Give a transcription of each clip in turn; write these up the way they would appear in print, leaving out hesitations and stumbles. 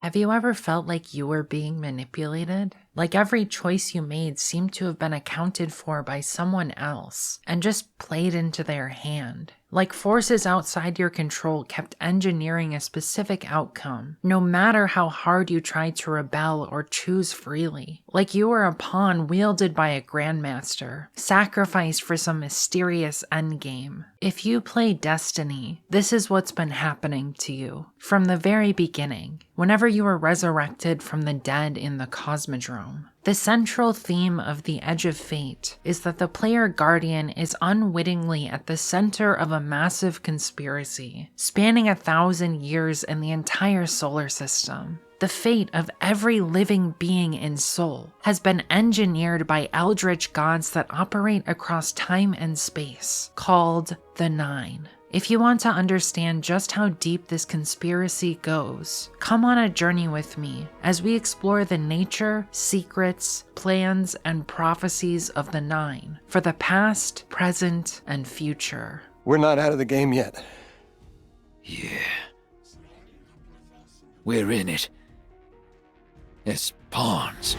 Have you ever felt like you were being manipulated? Like every choice you made seemed to have been accounted for by someone else and just played into their hand? Like forces outside your control kept engineering a specific outcome, no matter how hard you tried to rebel or choose freely. Like you were a pawn wielded by a grandmaster, sacrificed for some mysterious endgame. If you play Destiny, this is what's been happening to you. From the very beginning, whenever you were resurrected from the dead in the Cosmodrome. The central theme of The Edge of Fate is that the player guardian is unwittingly at the center of a massive conspiracy, spanning 1,000 years in the entire solar system. The fate of every living being in Sol has been engineered by eldritch gods that operate across time and space, called the Nine. If you want to understand just how deep this conspiracy goes, come on a journey with me as we explore the nature, secrets, plans, and prophecies of the Nine for the past, present, and future. We're not out of the game yet. Yeah. We're in it. As pawns.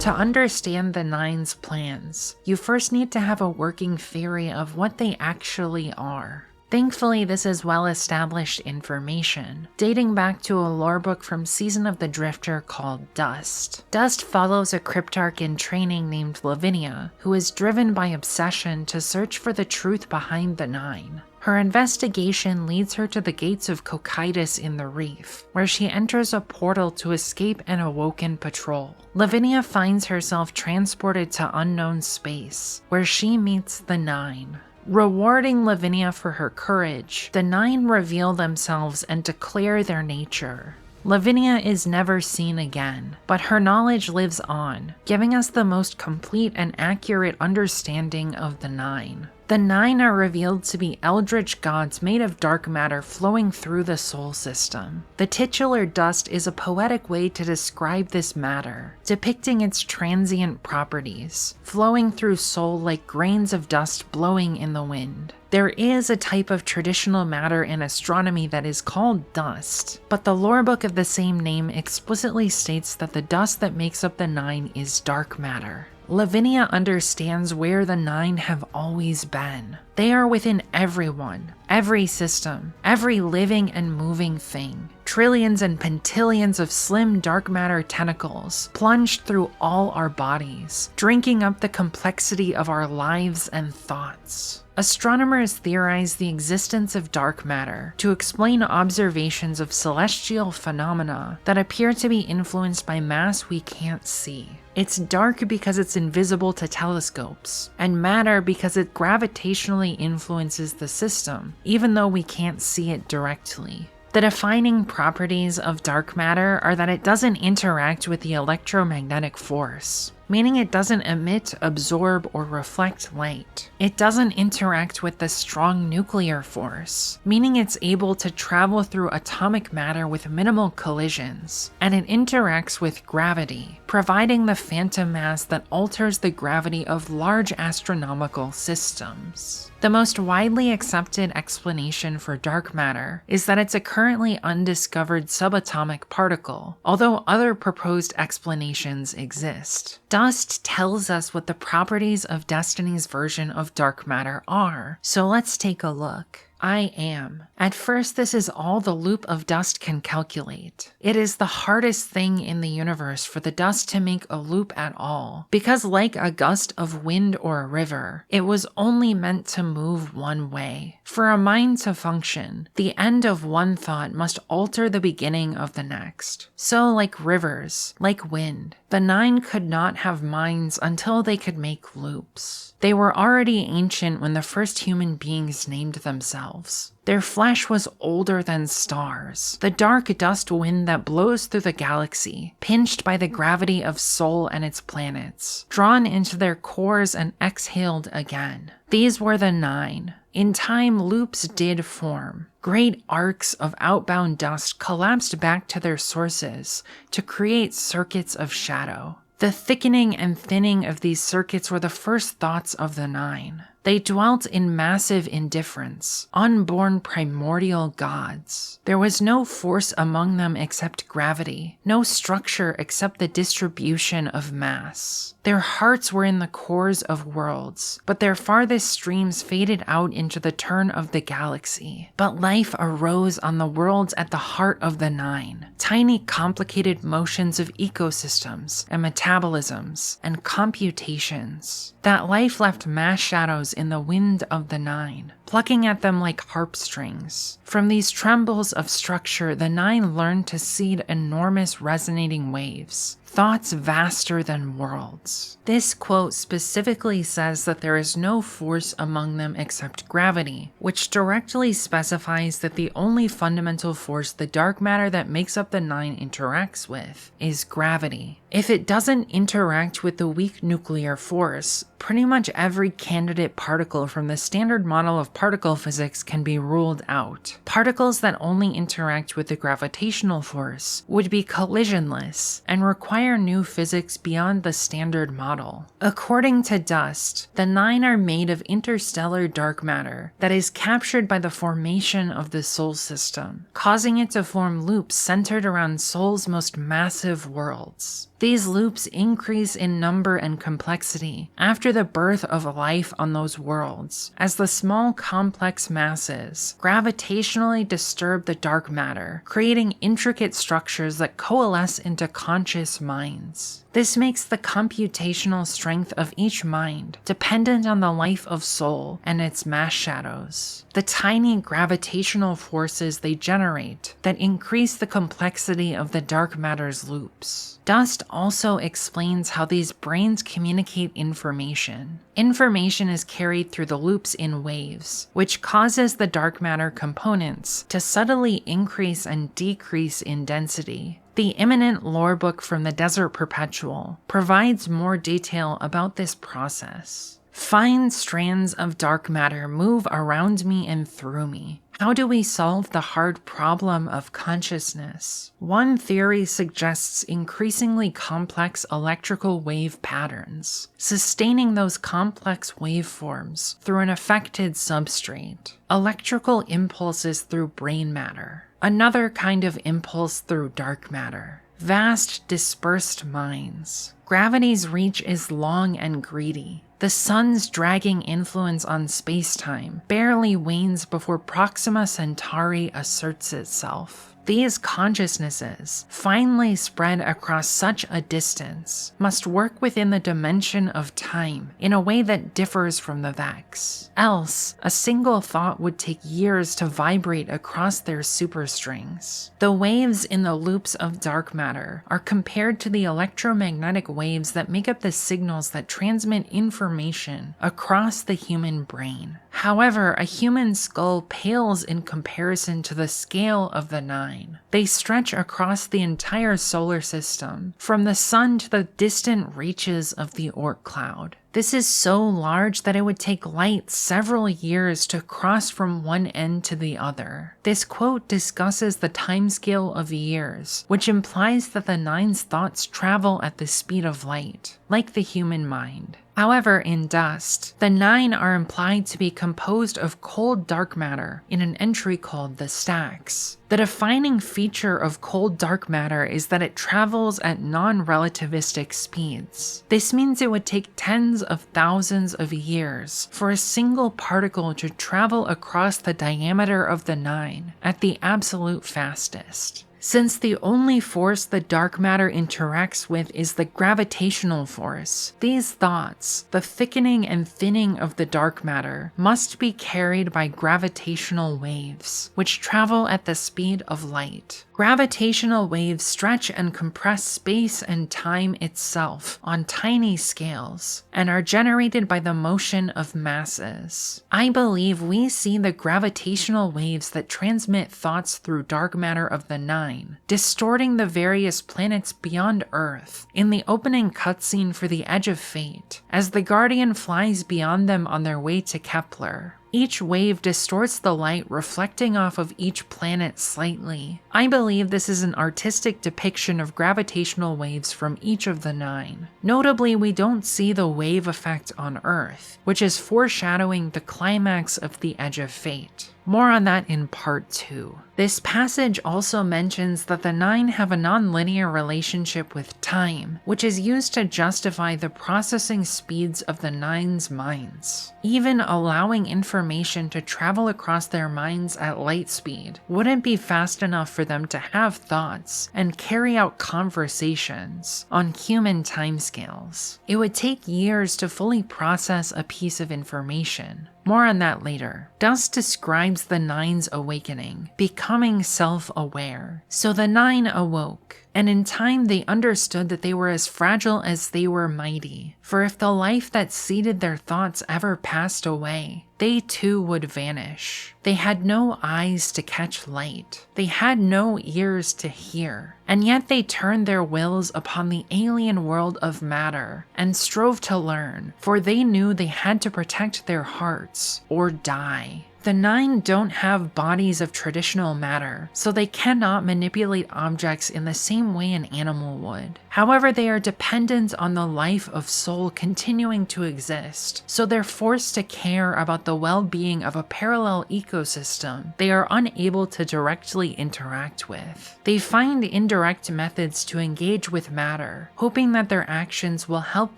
To understand the Nine's plans, you first need to have a working theory of what they actually are. Thankfully, this is well-established information, dating back to a lorebook from Season of the Drifter called Dust. Dust follows a cryptarch in training named Lavinia, who is driven by obsession to search for the truth behind the Nine. Her investigation leads her to the gates of Cocytus in the Reef, where she enters a portal to escape an awoken patrol. Lavinia finds herself transported to unknown space, where she meets the Nine. Rewarding Lavinia for her courage, the Nine reveal themselves and declare their nature. Lavinia is never seen again, but her knowledge lives on, giving us the most complete and accurate understanding of the Nine. The Nine are revealed to be eldritch gods made of dark matter flowing through the Sol system. The titular dust is a poetic way to describe this matter, depicting its transient properties, flowing through Sol like grains of dust blowing in the wind. There is a type of traditional matter in astronomy that is called dust, but the lorebook of the same name explicitly states that the dust that makes up the Nine is dark matter. Lavinia understands where the Nine have always been. They are within everyone, every system, every living and moving thing. Trillions and pentillions of slim dark matter tentacles plunged through all our bodies, drinking up the complexity of our lives and thoughts. Astronomers theorize the existence of dark matter to explain observations of celestial phenomena that appear to be influenced by mass we can't see. It's dark because it's invisible to telescopes, and matter because it gravitationally influences the system, even though we can't see it directly. The defining properties of dark matter are that it doesn't interact with the electromagnetic force, meaning it doesn't emit, absorb, or reflect light. It doesn't interact with the strong nuclear force, meaning it's able to travel through atomic matter with minimal collisions, and it interacts with gravity, providing the phantom mass that alters the gravity of large astronomical systems. The most widely accepted explanation for dark matter is that it's a currently undiscovered subatomic particle, although other proposed explanations exist. Dust tells us what the properties of Destiny's version of dark matter are, so let's take a look. I am. At first, this is all the loop of dust can calculate. It is the hardest thing in the universe for the dust to make a loop at all, because like a gust of wind or a river, it was only meant to move one way. For a mind to function, the end of one thought must alter the beginning of the next. So like rivers, like wind, the Nine could not have minds until they could make loops. They were already ancient when the first human beings named themselves. Their flesh was older than stars, the dark dust wind that blows through the galaxy, pinched by the gravity of Sol and its planets, drawn into their cores and exhaled again. These were the Nine. In time, loops did form. Great arcs of outbound dust collapsed back to their sources to create circuits of shadow. The thickening and thinning of these circuits were the first thoughts of the Nine. They dwelt in massive indifference, unborn primordial gods. There was no force among them except gravity, no structure except the distribution of mass. Their hearts were in the cores of worlds, but their farthest streams faded out into the turn of the galaxy. But life arose on the worlds at the heart of the Nine, tiny complicated motions of ecosystems and metabolisms and computations. That life left mass shadows in the wind of the Nine, plucking at them like harp strings. From these trembles of structure, the Nine learned to seed enormous resonating waves, thoughts vaster than worlds. This quote specifically says that there is no force among them except gravity, which directly specifies that the only fundamental force the dark matter that makes up the Nine interacts with is gravity. If it doesn't interact with the weak nuclear force, pretty much every candidate particle from the standard model of particle physics can be ruled out. Particles that only interact with the gravitational force would be collisionless and require new physics beyond the standard model. According to Dust, the Nine are made of interstellar dark matter that is captured by the formation of the Sol system, causing it to form loops centered around Sol's most massive worlds. These loops increase in number and complexity after the birth of life on those worlds, as the small complex masses gravitationally disturb the dark matter, creating intricate structures that coalesce into conscious minds. This makes the computational strength of each mind dependent on the life of Sol and its mass shadows, the tiny gravitational forces they generate that increase the complexity of the dark matter's loops. Dust also explains how these brains communicate information. Information is carried through the loops in waves, which causes the dark matter components to subtly increase and decrease in density. The imminent lore book from the Desert Perpetual provides more detail about this process. Fine strands of dark matter move around me and through me. How do we solve the hard problem of consciousness? One theory suggests increasingly complex electrical wave patterns, sustaining those complex waveforms through an affected substrate. Electrical impulses through brain matter. Another kind of impulse through dark matter. Vast, dispersed minds. Gravity's reach is long and greedy. The sun's dragging influence on space-time barely wanes before Proxima Centauri asserts itself. These consciousnesses, finely spread across such a distance, must work within the dimension of time in a way that differs from the Vex. Else, a single thought would take years to vibrate across their superstrings. The waves in the loops of dark matter are compared to the electromagnetic waves that make up the signals that transmit information across the human brain. However, a human skull pales in comparison to the scale of the Nine. They stretch across the entire solar system, from the sun to the distant reaches of the Oort cloud. This is so large that it would take light several years to cross from one end to the other. This quote discusses the timescale of years, which implies that the Nine's thoughts travel at the speed of light, like the human mind. However, in Dust, the Nine are implied to be composed of cold dark matter in an entry called the Stacks. The defining feature of cold dark matter is that it travels at non-relativistic speeds. This means it would take tens of thousands of years for a single particle to travel across the diameter of the Nine at the absolute fastest. Since the only force the dark matter interacts with is the gravitational force, these thoughts, the thickening and thinning of the dark matter, must be carried by gravitational waves, which travel at the speed of light. Gravitational waves stretch and compress space and time itself on tiny scales, and are generated by the motion of masses. I believe we see the gravitational waves that transmit thoughts through dark matter of the Nine, distorting the various planets beyond Earth in the opening cutscene for The Edge of Fate, as the Guardian flies beyond them on their way to Kepler. Each wave distorts the light reflecting off of each planet slightly. I believe this is an artistic depiction of gravitational waves from each of the 9. Notably, we don't see the wave effect on Earth, which is foreshadowing the climax of the Edge of Fate. More on that in part 2. This passage also mentions that the 9 have a non-linear relationship with time, which is used to justify the processing speeds of the 9's minds. Even allowing information to travel across their minds at light speed wouldn't be fast enough for them to have thoughts and carry out conversations on human timescales. It would take years to fully process a piece of information. More on that later. Dust describes the 9's awakening, becoming self-aware. So the 9 awoke, and in time they understood that they were as fragile as they were mighty. For if the life that seeded their thoughts ever passed away, they too would vanish. They had no eyes to catch light. They had no ears to hear. And yet they turned their wills upon the alien world of matter and strove to learn, for they knew they had to protect their hearts or die. The 9 don't have bodies of traditional matter, so they cannot manipulate objects in the same way an animal would. However, they are dependent on the life of soul continuing to exist, so they're forced to care about the well-being of a parallel ecosystem they are unable to directly interact with. They find indirect methods to engage with matter, hoping that their actions will help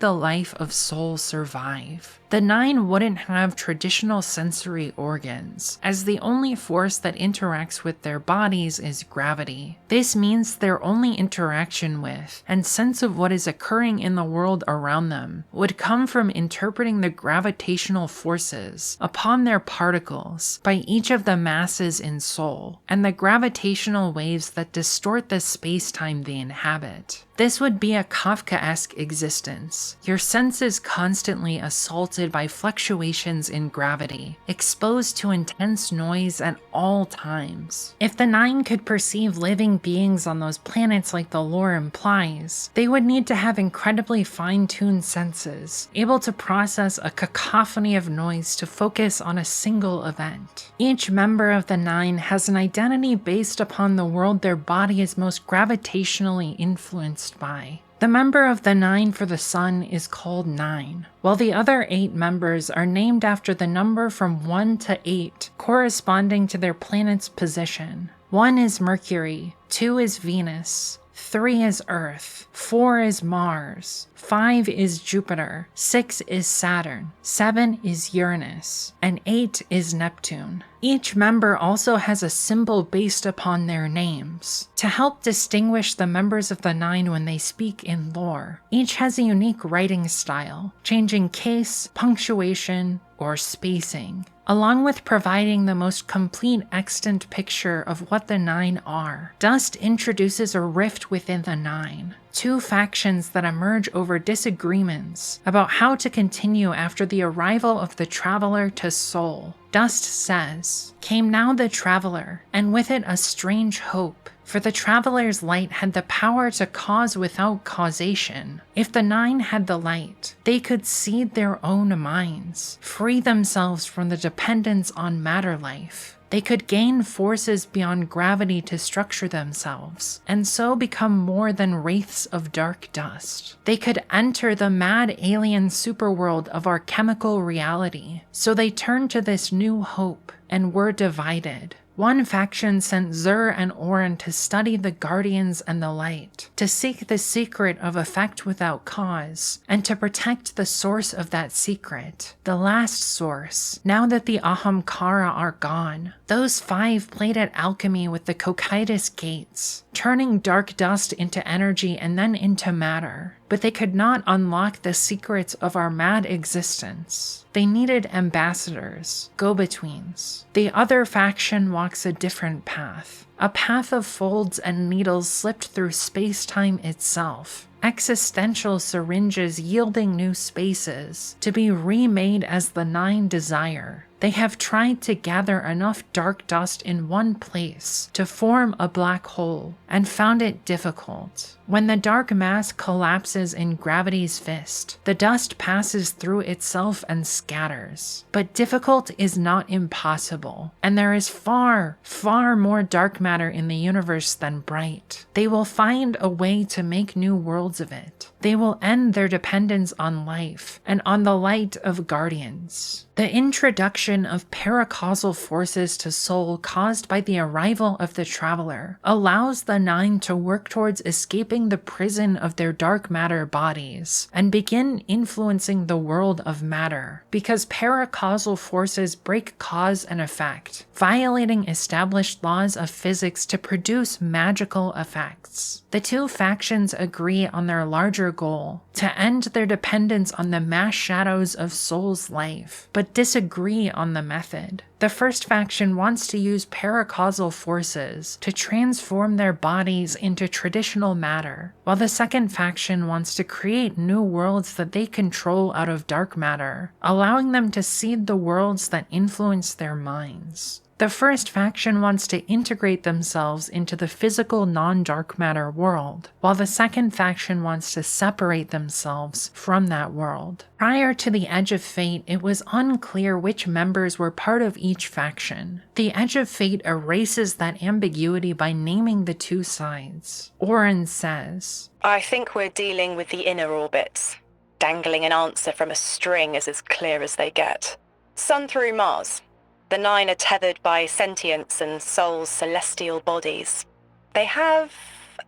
the life of soul survive. The 9 wouldn't have traditional sensory organs, as the only force that interacts with their bodies is gravity. This means their only interaction with and sense of what is occurring in the world around them would come from interpreting the gravitational forces upon their particles by each of the masses in soul, and the gravitational waves that distort the space-time they inhabit. This would be a Kafkaesque existence, your senses constantly assaulted by fluctuations in gravity, exposed to intense noise at all times. If the 9 could perceive living beings on those planets like the lore implies, they would need to have incredibly fine-tuned senses, able to process a cacophony of noise to focus on a single event. Each member of the 9 has an identity based upon the world their body is most gravitationally influenced by. The member of the 9 for the sun is called 9, while the other 8 members are named after the number from 1 to 8, corresponding to their planet's position. 1 is Mercury, 2 is Venus, 3 is Earth, 4 is Mars, 5 is Jupiter, 6 is Saturn, 7 is Uranus, and 8 is Neptune. Each member also has a symbol based upon their names, to help distinguish the members of the 9 when they speak in lore. Each has a unique writing style, changing case, punctuation, or spacing, along with providing the most complete extant picture of what the 9 are. Dust introduces a rift within the 9, 2 factions that emerge over disagreements about how to continue after the arrival of the traveler to Soul. Dust says, "Came now the traveler, and with it a strange hope. For the traveler's light had the power to cause without causation. If the 9 had the light, they could seed their own minds, free themselves from the dependence on matter life. They could gain forces beyond gravity to structure themselves, and so become more than wraiths of dark dust. They could enter the mad alien superworld of our chemical reality. So they turned to this new hope and were divided. One faction sent Zur and Orin to study the Guardians and the Light, to seek the secret of effect without cause, and to protect the source of that secret, the last source, now that the Ahamkara are gone. Those 5 played at alchemy with the Cocytus Gates, turning dark dust into energy and then into matter. But they could not unlock the secrets of our mad existence. They needed ambassadors, go-betweens. The other faction walks a different path, a path of folds and needles slipped through space-time itself, existential syringes yielding new spaces to be remade as the 9 desire. They have tried to gather enough dark dust in one place to form a black hole and found it difficult. When the dark mass collapses in gravity's fist, the dust passes through itself and scatters. But difficult is not impossible, and there is far, far more dark matter in the universe than bright. They will find a way to make new worlds of it. They will end their dependence on life and on the light of guardians. The introduction of paracausal forces to Soul caused by the arrival of the Traveler allows the Nine to work towards escaping the prison of their dark matter bodies and begin influencing the world of matter, because paracausal forces break cause and effect, violating established laws of physics to produce magical effects. The two factions agree on their larger goal, to end their dependence on the mass shadows of Soul's life, but disagree on the method. The first faction wants to use paracausal forces to transform their bodies into traditional matter, while the second faction wants to create new worlds that they control out of dark matter, allowing them to seed the worlds that influence their minds. The first faction wants to integrate themselves into the physical non-dark matter world, while the second faction wants to separate themselves from that world. Prior to the Edge of Fate, it was unclear which members were part of each faction. The Edge of Fate erases that ambiguity by naming the two sides. Oren says, "I think we're dealing with the inner orbits. Dangling an answer from a string is as clear as they get. Sun through Mars. The Nine are tethered by sentience and Soul's celestial bodies. They have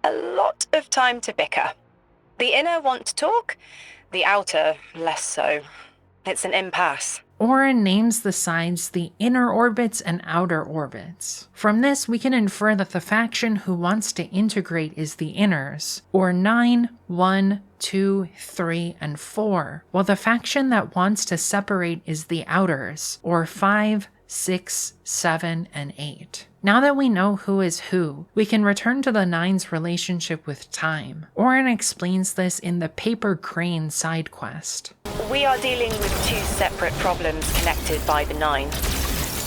a lot of time to bicker. The inner want to talk, the outer less so. It's an impasse." Oren names the sides the inner orbits and outer orbits. From this, we can infer that the faction who wants to integrate is the inners, or 9, 1, 2, 3, and 4, while the faction that wants to separate is the outers, or 5, 6, 7, and 8. Now that we know who is who, we can return to the Nine's relationship with time. Oren explains this in the Paper Crane side quest. "We are dealing with two separate problems connected by the Nine.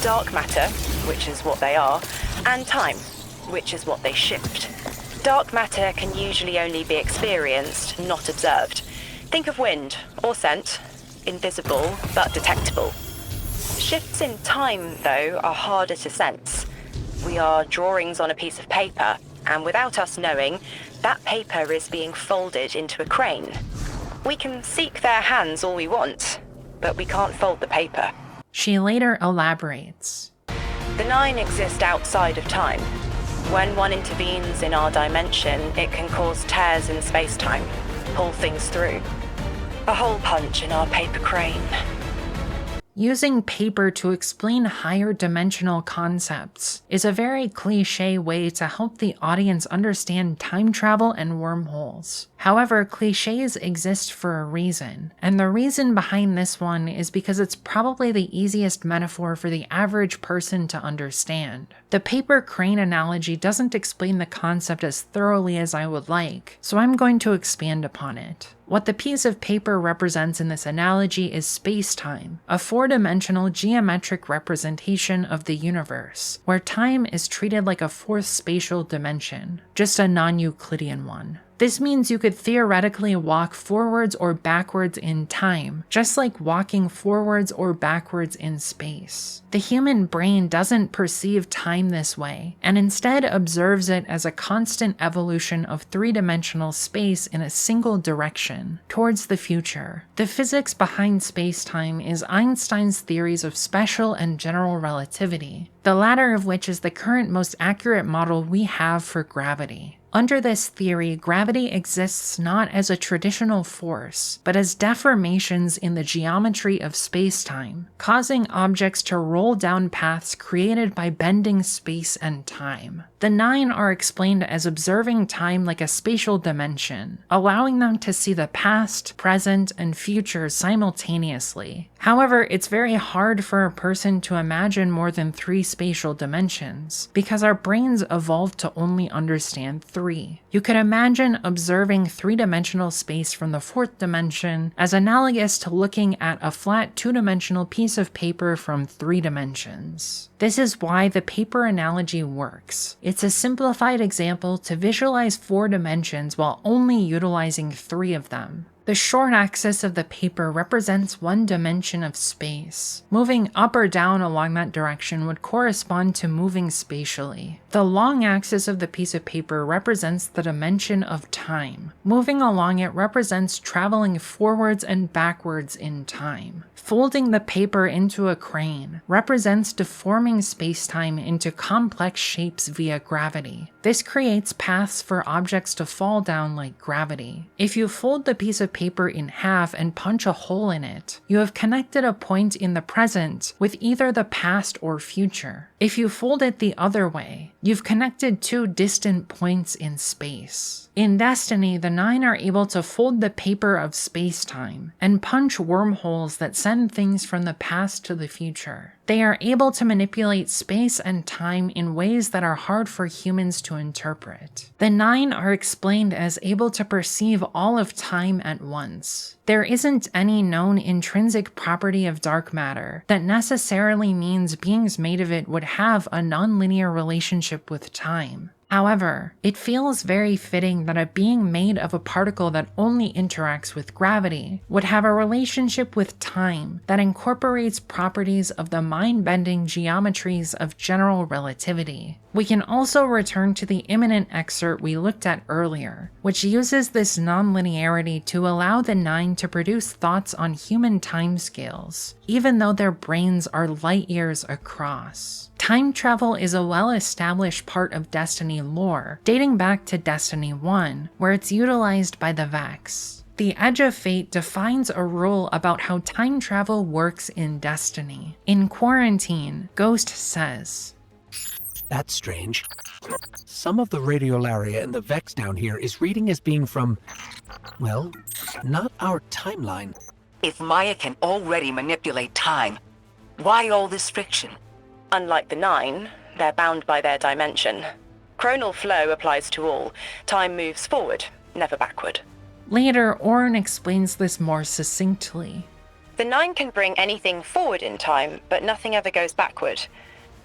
Dark matter, which is what they are, and time, which is what they shift. Dark matter can usually only be experienced, not observed. Think of wind, or scent, invisible but detectable. Shifts in time, though, are harder to sense. We are drawings on a piece of paper, and without us knowing, that paper is being folded into a crane. We can seek their hands all we want, but we can't fold the paper." She later elaborates. "The Nine exist outside of time. When one intervenes in our dimension, it can cause tears in space-time, pull things through. A hole punch in our paper crane." Using paper to explain higher dimensional concepts is a very cliché way to help the audience understand time travel and wormholes. However, clichés exist for a reason, and the reason behind this one is because it's probably the easiest metaphor for the average person to understand. The paper crane analogy doesn't explain the concept as thoroughly as I would like, so I'm going to expand upon it. What the piece of paper represents in this analogy is space-time, a four-dimensional geometric representation of the universe, where time is treated like a fourth spatial dimension, just a non-Euclidean one. This means you could theoretically walk forwards or backwards in time, just like walking forwards or backwards in space. The human brain doesn't perceive time this way, and instead observes it as a constant evolution of three-dimensional space in a single direction, towards the future. The physics behind space-time is Einstein's theories of special and general relativity, the latter of which is the current most accurate model we have for gravity. Under this theory, gravity exists not as a traditional force, but as deformations in the geometry of space-time, causing objects to roll down paths created by bending space and time. The Nine are explained as observing time like a spatial dimension, allowing them to see the past, present, and future simultaneously. However, it's very hard for a person to imagine more than 3 spatial dimensions, because our brains evolved to only understand 3. 3. You could imagine observing three-dimensional space from the fourth dimension as analogous to looking at a flat two-dimensional piece of paper from 3 dimensions. This is why the paper analogy works. It's a simplified example to visualize 4 dimensions while only utilizing 3 of them. The short axis of the paper represents 1 dimension of space. Moving up or down along that direction would correspond to moving spatially. The long axis of the piece of paper represents the dimension of time. Moving along it represents traveling forwards and backwards in time. Folding the paper into a crane represents deforming spacetime into complex shapes via gravity. This creates paths for objects to fall down like gravity. If you fold the piece of paper in half and punch a hole in it, you have connected a point in the present with either the past or future. If you fold it the other way, you've connected 2 distant points in space. In Destiny, the 9 are able to fold the paper of space-time and punch wormholes that send things from the past to the future. They are able to manipulate space and time in ways that are hard for humans to interpret. The 9 are explained as able to perceive all of time at once. There isn't any known intrinsic property of dark matter that necessarily means beings made of it would have a nonlinear relationship with time. However, it feels very fitting that a being made of a particle that only interacts with gravity would have a relationship with time that incorporates properties of the mind-bending geometries of general relativity. We can also return to the imminent excerpt we looked at earlier, which uses this nonlinearity to allow the 9 to produce thoughts on human timescales, even though their brains are light years across. Time travel is a well-established part of Destiny lore, dating back to Destiny 1, where it's utilized by the Vex. The Edge of Fate defines a rule about how time travel works in Destiny. In Quarantine, Ghost says, "That's strange. Some of the radiolaria in the Vex down here is reading as being from, well, not our timeline." If Maya can already manipulate time, why all this friction? Unlike the 9, they're bound by their dimension. Chronal flow applies to all. Time moves forward, never backward. Later, Orin explains this more succinctly. The 9 can bring anything forward in time, but nothing ever goes backward.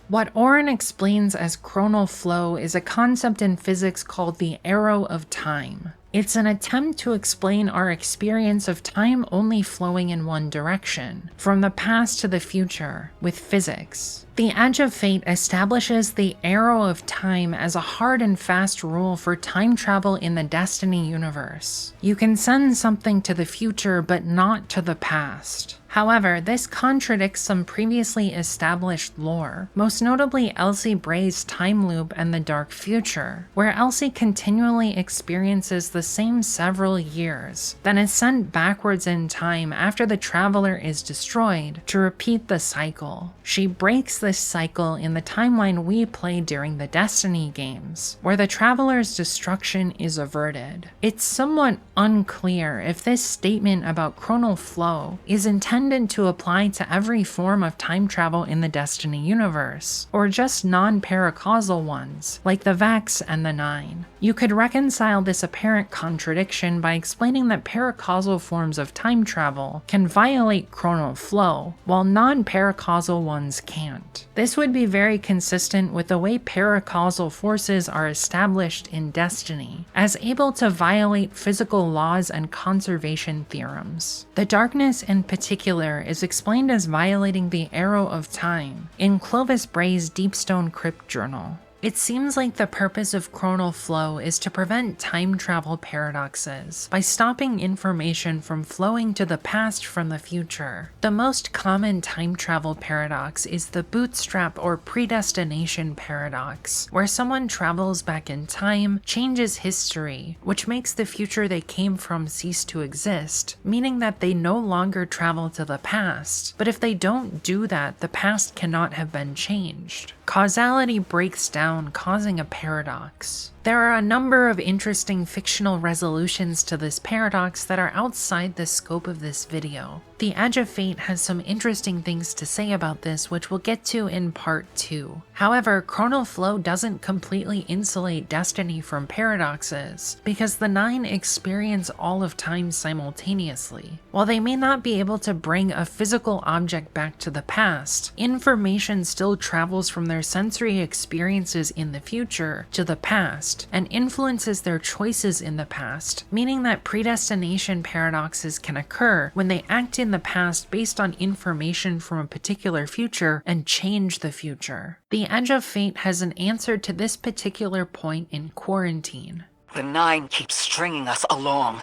What Orin explains as chronal flow is a concept in physics called the arrow of time. It's an attempt to explain our experience of time only flowing in one direction, from the past to the future, with physics. The Edge of Fate establishes the arrow of time as a hard and fast rule for time travel in the Destiny universe. You can send something to the future but not to the past. However, this contradicts some previously established lore, most notably Elsie Bray's time loop and the Dark Future, where Elsie continually experiences the same several years, then is sent backwards in time after the Traveler is destroyed to repeat the cycle. She breaks this cycle in the timeline we play during the Destiny games, where the Traveler's destruction is averted. It's somewhat unclear if this statement about chronal flow is intended to apply to every form of time travel in the Destiny universe, or just non-paracausal ones, like the Vex and the 9. You could reconcile this apparent contradiction by explaining that paracausal forms of time travel can violate chronal flow, while non-paracausal ones can't. This would be very consistent with the way paracausal forces are established in Destiny, as able to violate physical laws and conservation theorems. The darkness in particular is explained as violating the arrow of time in Clovis Bray's Deepstone Crypt journal. It seems like the purpose of chronal flow is to prevent time travel paradoxes by stopping information from flowing to the past from the future. The most common time travel paradox is the bootstrap or predestination paradox, where someone travels back in time, changes history, which makes the future they came from cease to exist, meaning that they no longer travel to the past. But if they don't do that, the past cannot have been changed. Causality breaks down, causing a paradox. There are a number of interesting fictional resolutions to this paradox that are outside the scope of this video. The Edge of Fate has some interesting things to say about this, which we'll get to in part 2. However, chronal flow doesn't completely insulate destiny from paradoxes, because the 9 experience all of time simultaneously. While they may not be able to bring a physical object back to the past, information still travels from their sensory experiences in the future to the past, and influences their choices in the past, meaning that predestination paradoxes can occur when they act in the past based on information from a particular future and change the future. The Edge of Fate has an answer to this particular point in Quarantine. The 9 keep stringing us along.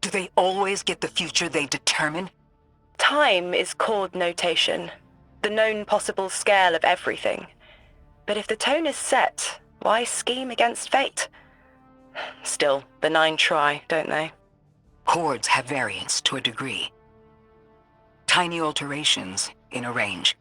Do they always get the future they determine? Time is chord notation, the known possible scale of everything. But if the tone is set, why scheme against fate? Still, the 9 try, don't they? Chords have variance to a degree. Tiny alterations in a range.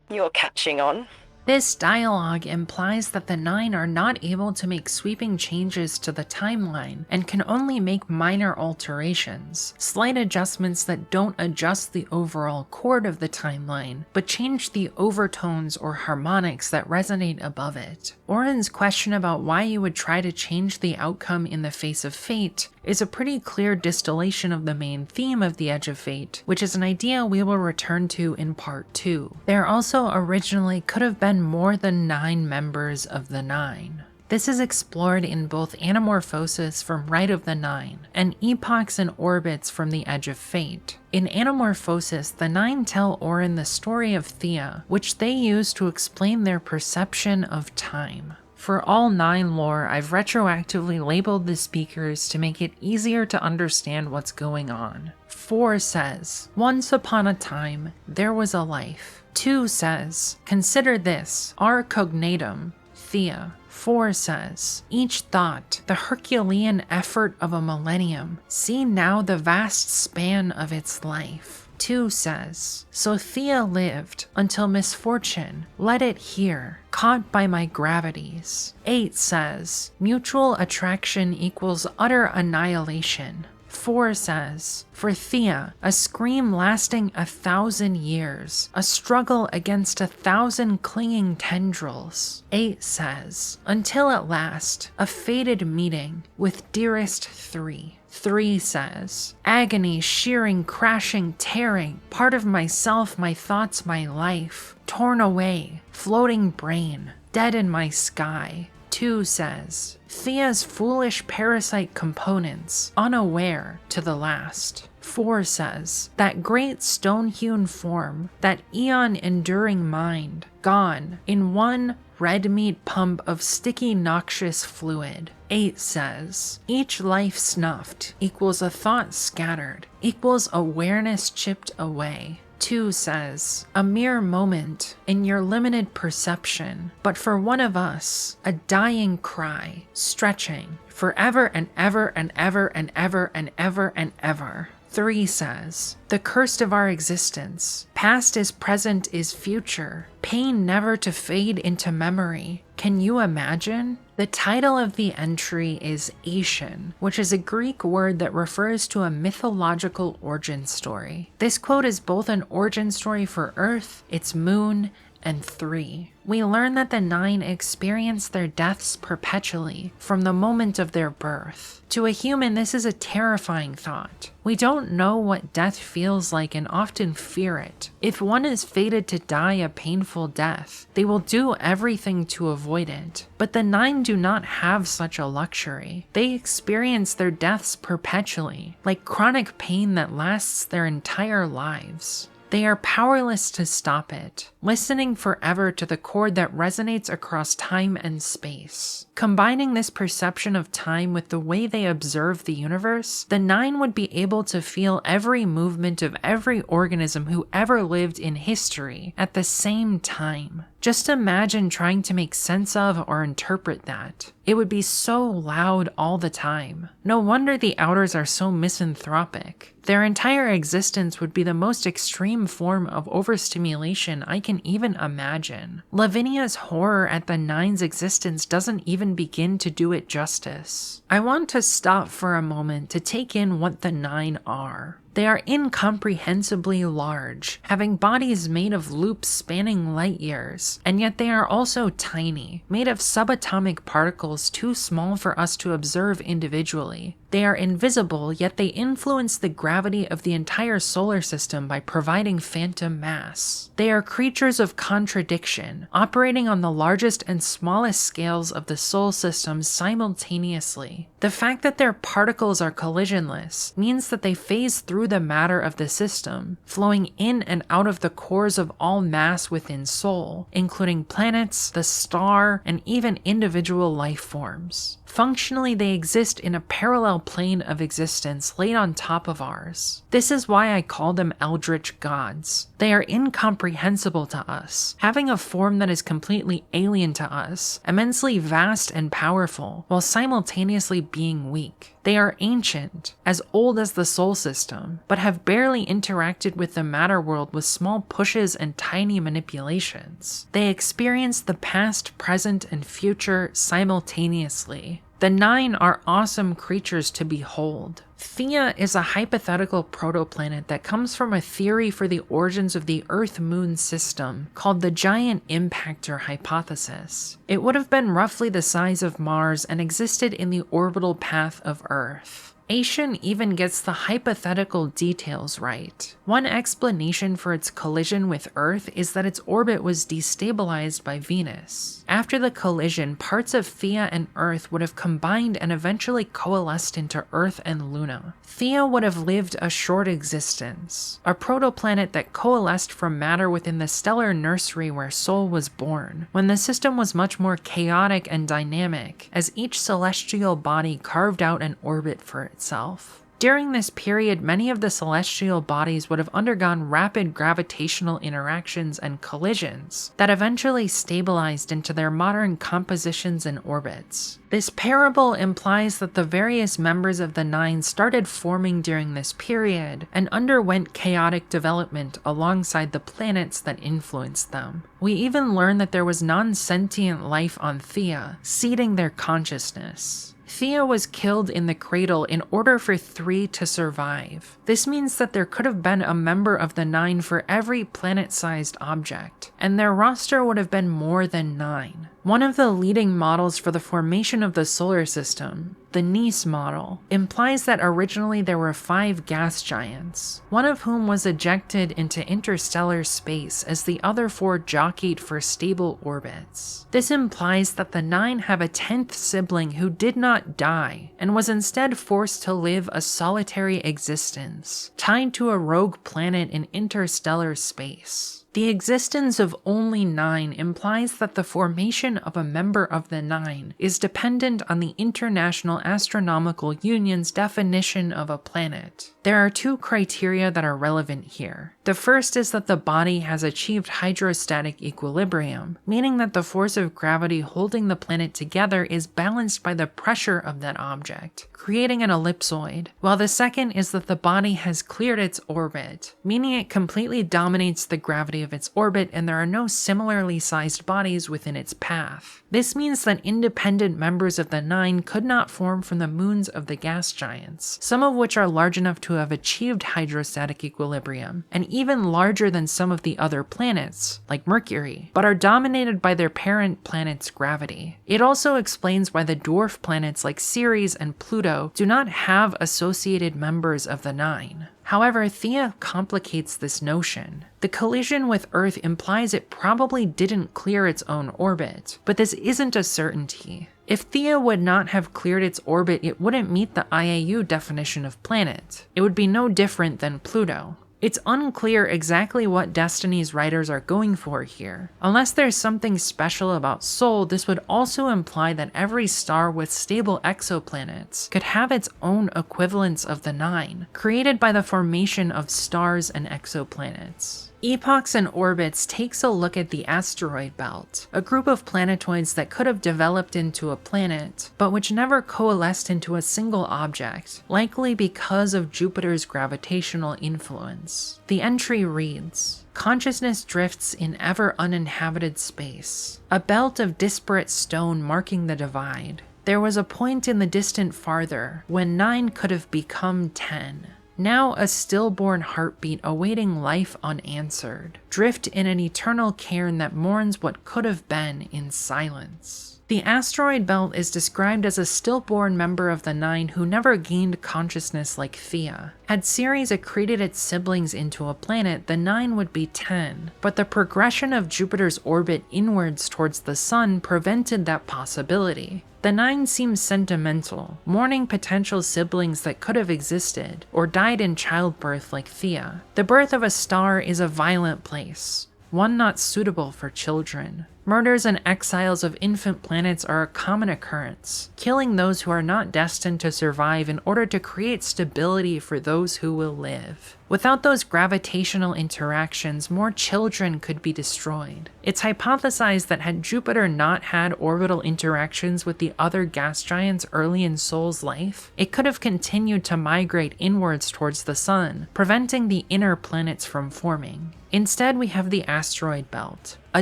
You're catching on. This dialogue implies that the 9 are not able to make sweeping changes to the timeline and can only make minor alterations, slight adjustments that don't adjust the overall chord of the timeline, but change the overtones or harmonics that resonate above it. Oren's question about why you would try to change the outcome in the face of fate is a pretty clear distillation of the main theme of the Edge of Fate, which is an idea we will return to in part 2. There also originally could have been more than 9 members of the 9. This is explored in both Anamorphosis from Rite of the 9 and Epochs and Orbits from the Edge of Fate. In Anamorphosis, the 9 tell Oren the story of Thea, which they use to explain their perception of time. For all 9 lore, I've retroactively labeled the speakers to make it easier to understand what's going on. 4 says, "Once upon a time, there was a life." 2 says, "Consider this, our cognatum, Thea." 4 says, "Each thought, the Herculean effort of a millennium. See now the vast span of its life." 2 says, "So Thea lived until misfortune led it here, caught by my gravities." 8 says, "Mutual attraction equals utter annihilation." 4 says, "For Thea, a scream lasting 1,000 years, a struggle against 1,000 clinging tendrils." 8 says, "Until at last, a fated meeting with dearest 3. 3 says, "Agony, shearing, crashing, tearing, part of myself, my thoughts, my life, torn away, floating brain, dead in my sky." 2 says, "Thea's foolish parasite components, unaware to the last." 4 says, "That great stone-hewn form, that eon-enduring mind, gone in one red meat pump of sticky noxious fluid." 8 says, "Each life snuffed equals a thought scattered, equals awareness chipped away." 2 says, "A mere moment in your limited perception, but for one of us, a dying cry, stretching forever and ever and ever and ever and ever and ever." 3 says, "The curse of our existence, past is present is future, pain never to fade into memory. Can you imagine?" The title of the entry is Aetion, which is a Greek word that refers to a mythological origin story. This quote is both an origin story for Earth, its moon, and 3. We learn that the 9 experience their deaths perpetually from the moment of their birth. To a human, this is a terrifying thought. We don't know what death feels like and often fear it. If one is fated to die a painful death, they will do everything to avoid it. But the 9 do not have such a luxury. They experience their deaths perpetually, like chronic pain that lasts their entire lives. They are powerless to stop it, listening forever to the chord that resonates across time and space. Combining this perception of time with the way they observe the universe, the 9 would be able to feel every movement of every organism who ever lived in history at the same time. Just imagine trying to make sense of or interpret that. It would be so loud all the time. No wonder the Outers are so misanthropic. Their entire existence would be the most extreme form of overstimulation I can even imagine. Lavinia's horror at the Nine's existence doesn't even begin to do it justice. I want to stop for a moment to take in what the Nine are. They are incomprehensibly large, having bodies made of loops spanning light years, and yet they are also tiny, made of subatomic particles too small for us to observe individually. They are invisible, yet they influence the gravity of the entire solar system by providing phantom mass. They are creatures of contradiction, operating on the largest and smallest scales of the Sol system simultaneously. The fact that their particles are collisionless means that they phase through the matter of the system, flowing in and out of the cores of all mass within Sol, including planets, the star, and even individual life forms. Functionally, they exist in a parallel plane of existence laid on top of ours. This is why I call them eldritch gods. They are incomprehensible to us, having a form that is completely alien to us, immensely vast and powerful, while simultaneously being weak. They are ancient, as old as the Sol system, but have barely interacted with the matter world with small pushes and tiny manipulations. They experience the past, present, and future simultaneously. The Nine are awesome creatures to behold. Thea is a hypothetical protoplanet that comes from a theory for the origins of the Earth-Moon system called the Giant Impactor Hypothesis. It would have been roughly the size of Mars and existed in the orbital path of Earth. Aishan even gets the hypothetical details right. One explanation for its collision with Earth is that its orbit was destabilized by Venus. After the collision, parts of Thea and Earth would have combined and eventually coalesced into Earth and Luna. Thea would have lived a short existence, a protoplanet that coalesced from matter within the stellar nursery where Sol was born, when the system was much more chaotic and dynamic, as each celestial body carved out an orbit for itself. During this period, many of the celestial bodies would have undergone rapid gravitational interactions and collisions that eventually stabilized into their modern compositions and orbits. This parable implies that the various members of the Nine started forming during this period and underwent chaotic development alongside the planets that influenced them. We even learn that there was non-sentient life on Thea, seeding their consciousness. Thea was killed in the cradle in order for 3 to survive. This means that there could have been a member of the Nine for every planet-sized object, and their roster would have been more than 9. One of the leading models for the formation of the solar system, the Nice model, implies that originally there were 5 gas giants, one of whom was ejected into interstellar space as the other 4 jockeyed for stable orbits. This implies that the 9 have a 10th sibling who did not die, and was instead forced to live a solitary existence, tied to a rogue planet in interstellar space. The existence of only 9 implies that the formation of a member of the 9 is dependent on the International Astronomical Union's definition of a planet. There are 2 criteria that are relevant here. The first is that the body has achieved hydrostatic equilibrium, meaning that the force of gravity holding the planet together is balanced by the pressure of that object, creating an ellipsoid, while the second is that the body has cleared its orbit, meaning it completely dominates the gravity of its orbit and there are no similarly sized bodies within its path. This means that independent members of the 9 could not form from the moons of the gas giants, some of which are large enough to have achieved hydrostatic equilibrium, and even larger than some of the other planets, like Mercury, but are dominated by their parent planet's gravity. It also explains why the dwarf planets like Ceres and Pluto do not have associated members of the 9. However, Thea complicates this notion. The collision with Earth implies it probably didn't clear its own orbit, but this isn't a certainty. If Thea would not have cleared its orbit, it wouldn't meet the IAU definition of planet. It would be no different than Pluto. It's unclear exactly what Destiny's writers are going for here. Unless there's something special about Sol, this would also imply that every star with stable exoplanets could have its own equivalents of the 9, created by the formation of stars and exoplanets. Epochs and Orbits takes a look at the asteroid belt, a group of planetoids that could have developed into a planet, but which never coalesced into a single object, likely because of Jupiter's gravitational influence. The entry reads, "Consciousness drifts in ever uninhabited space, a belt of disparate stone marking the divide. There was a point in the distant farther when 9 could have become 10. Now a stillborn heartbeat awaiting life unanswered. Drift in an eternal cairn that mourns what could have been in silence." The asteroid belt is described as a stillborn member of the 9 who never gained consciousness like Thea. Had Ceres accreted its siblings into a planet, the 9 would be 10, but the progression of Jupiter's orbit inwards towards the Sun prevented that possibility. The 9 seems sentimental, mourning potential siblings that could have existed, or died in childbirth like Thea. The birth of a star is a violent place, one not suitable for children. Murders and exiles of infant planets are a common occurrence, killing those who are not destined to survive in order to create stability for those who will live. Without those gravitational interactions, more children could be destroyed. It's hypothesized that had Jupiter not had orbital interactions with the other gas giants early in Sol's life, it could have continued to migrate inwards towards the Sun, preventing the inner planets from forming. Instead, we have the asteroid belt, a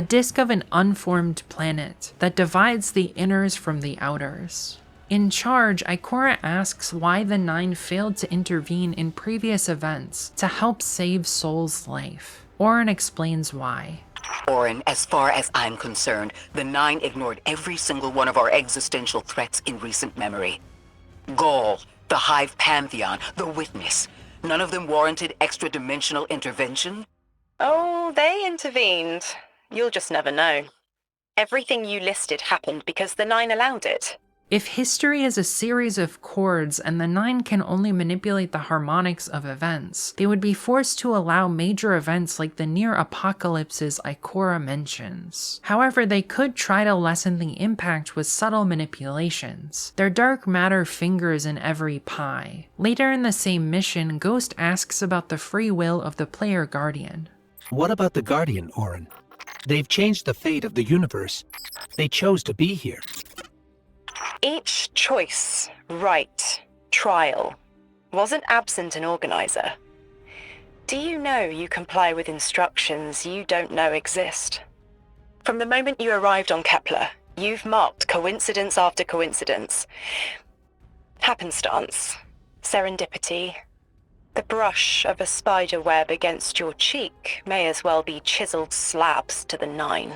disk of an unformed planet that divides the inners from the outers. In charge, Ikora asks why the 9 failed to intervene in previous events to help save Sol's life. Orin explains why. Orin, as far as I'm concerned, the 9 ignored every single one of our existential threats in recent memory. Gaul, the Hive Pantheon, the Witness. None of them warranted extra-dimensional intervention? Oh, they intervened. You'll just never know. Everything you listed happened because the 9 allowed it. If history is a series of chords and the 9 can only manipulate the harmonics of events, they would be forced to allow major events like the near apocalypses Ikora mentions. However, they could try to lessen the impact with subtle manipulations. Their dark matter fingers in every pie. Later in the same mission, Ghost asks about the free will of the player Guardian. What about the Guardian, Orin? They've changed the fate of the universe. They chose to be here. Each choice, right, trial, wasn't absent an organizer. Do you know you comply with instructions you don't know exist? From the moment you arrived on Kepler, you've marked coincidence after coincidence. Happenstance, serendipity. The brush of a spider web against your cheek may as well be chiseled slabs to the 9.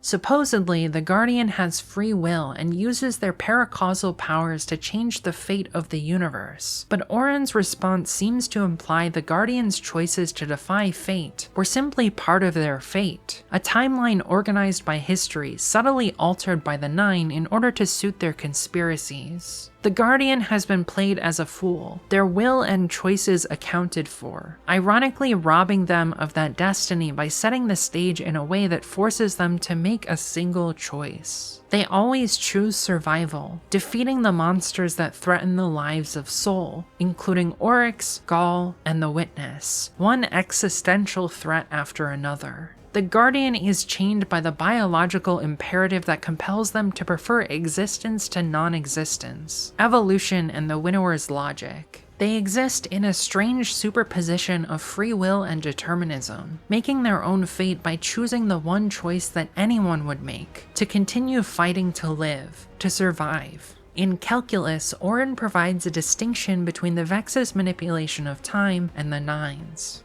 Supposedly, the Guardian has free will and uses their paracausal powers to change the fate of the universe, but Orin's response seems to imply the Guardian's choices to defy fate were simply part of their fate, a timeline organized by history subtly altered by the 9 in order to suit their conspiracies. The Guardian has been played as a fool, their will and choices accounted for, ironically robbing them of that destiny by setting the stage in a way that forces them to make a single choice. They always choose survival, defeating the monsters that threaten the lives of Sol, including Oryx, Gaul, and the Witness, one existential threat after another. The Guardian is chained by the biological imperative that compels them to prefer existence to non-existence, evolution and the winnower's logic. They exist in a strange superposition of free will and determinism, making their own fate by choosing the one choice that anyone would make, to continue fighting to live, to survive. In Calculus, Orin provides a distinction between the Vex's manipulation of time and the 9's.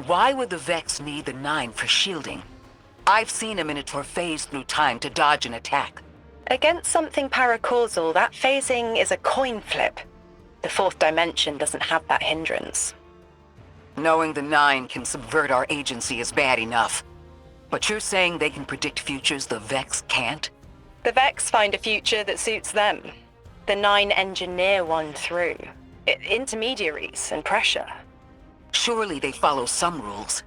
Why would the Vex need the 9 for shielding? I've seen a Minotaur phase through time to dodge an attack. Against something paracausal, that phasing is a coin flip. The 4th dimension doesn't have that hindrance. Knowing the 9 can subvert our agency is bad enough. But you're saying they can predict futures the Vex can't? The Vex find a future that suits them. The 9 engineer one through. Intermediaries and pressure. Surely they follow some rules.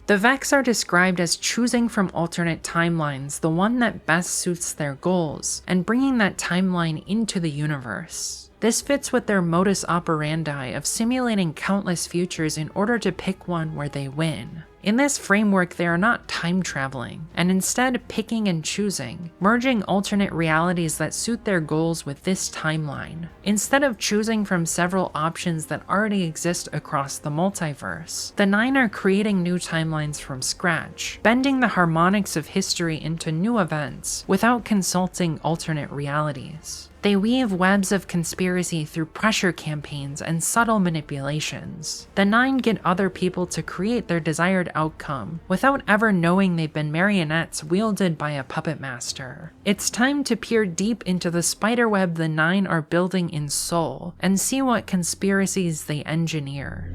The Vex are described as choosing from alternate timelines the one that best suits their goals, and bringing that timeline into the universe. This fits with their modus operandi of simulating countless futures in order to pick one where they win. In this framework, they are not time traveling, and instead picking and choosing, merging alternate realities that suit their goals with this timeline, instead of choosing from several options that already exist across the multiverse. The Nine are creating new timelines from scratch, bending the harmonics of history into new events without consulting alternate realities. They weave webs of conspiracy through pressure campaigns and subtle manipulations. The Nine get other people to create their desired outcome without ever knowing they've been marionettes wielded by a puppet master. It's time to peer deep into the spiderweb the Nine are building in Soul and see what conspiracies they engineer.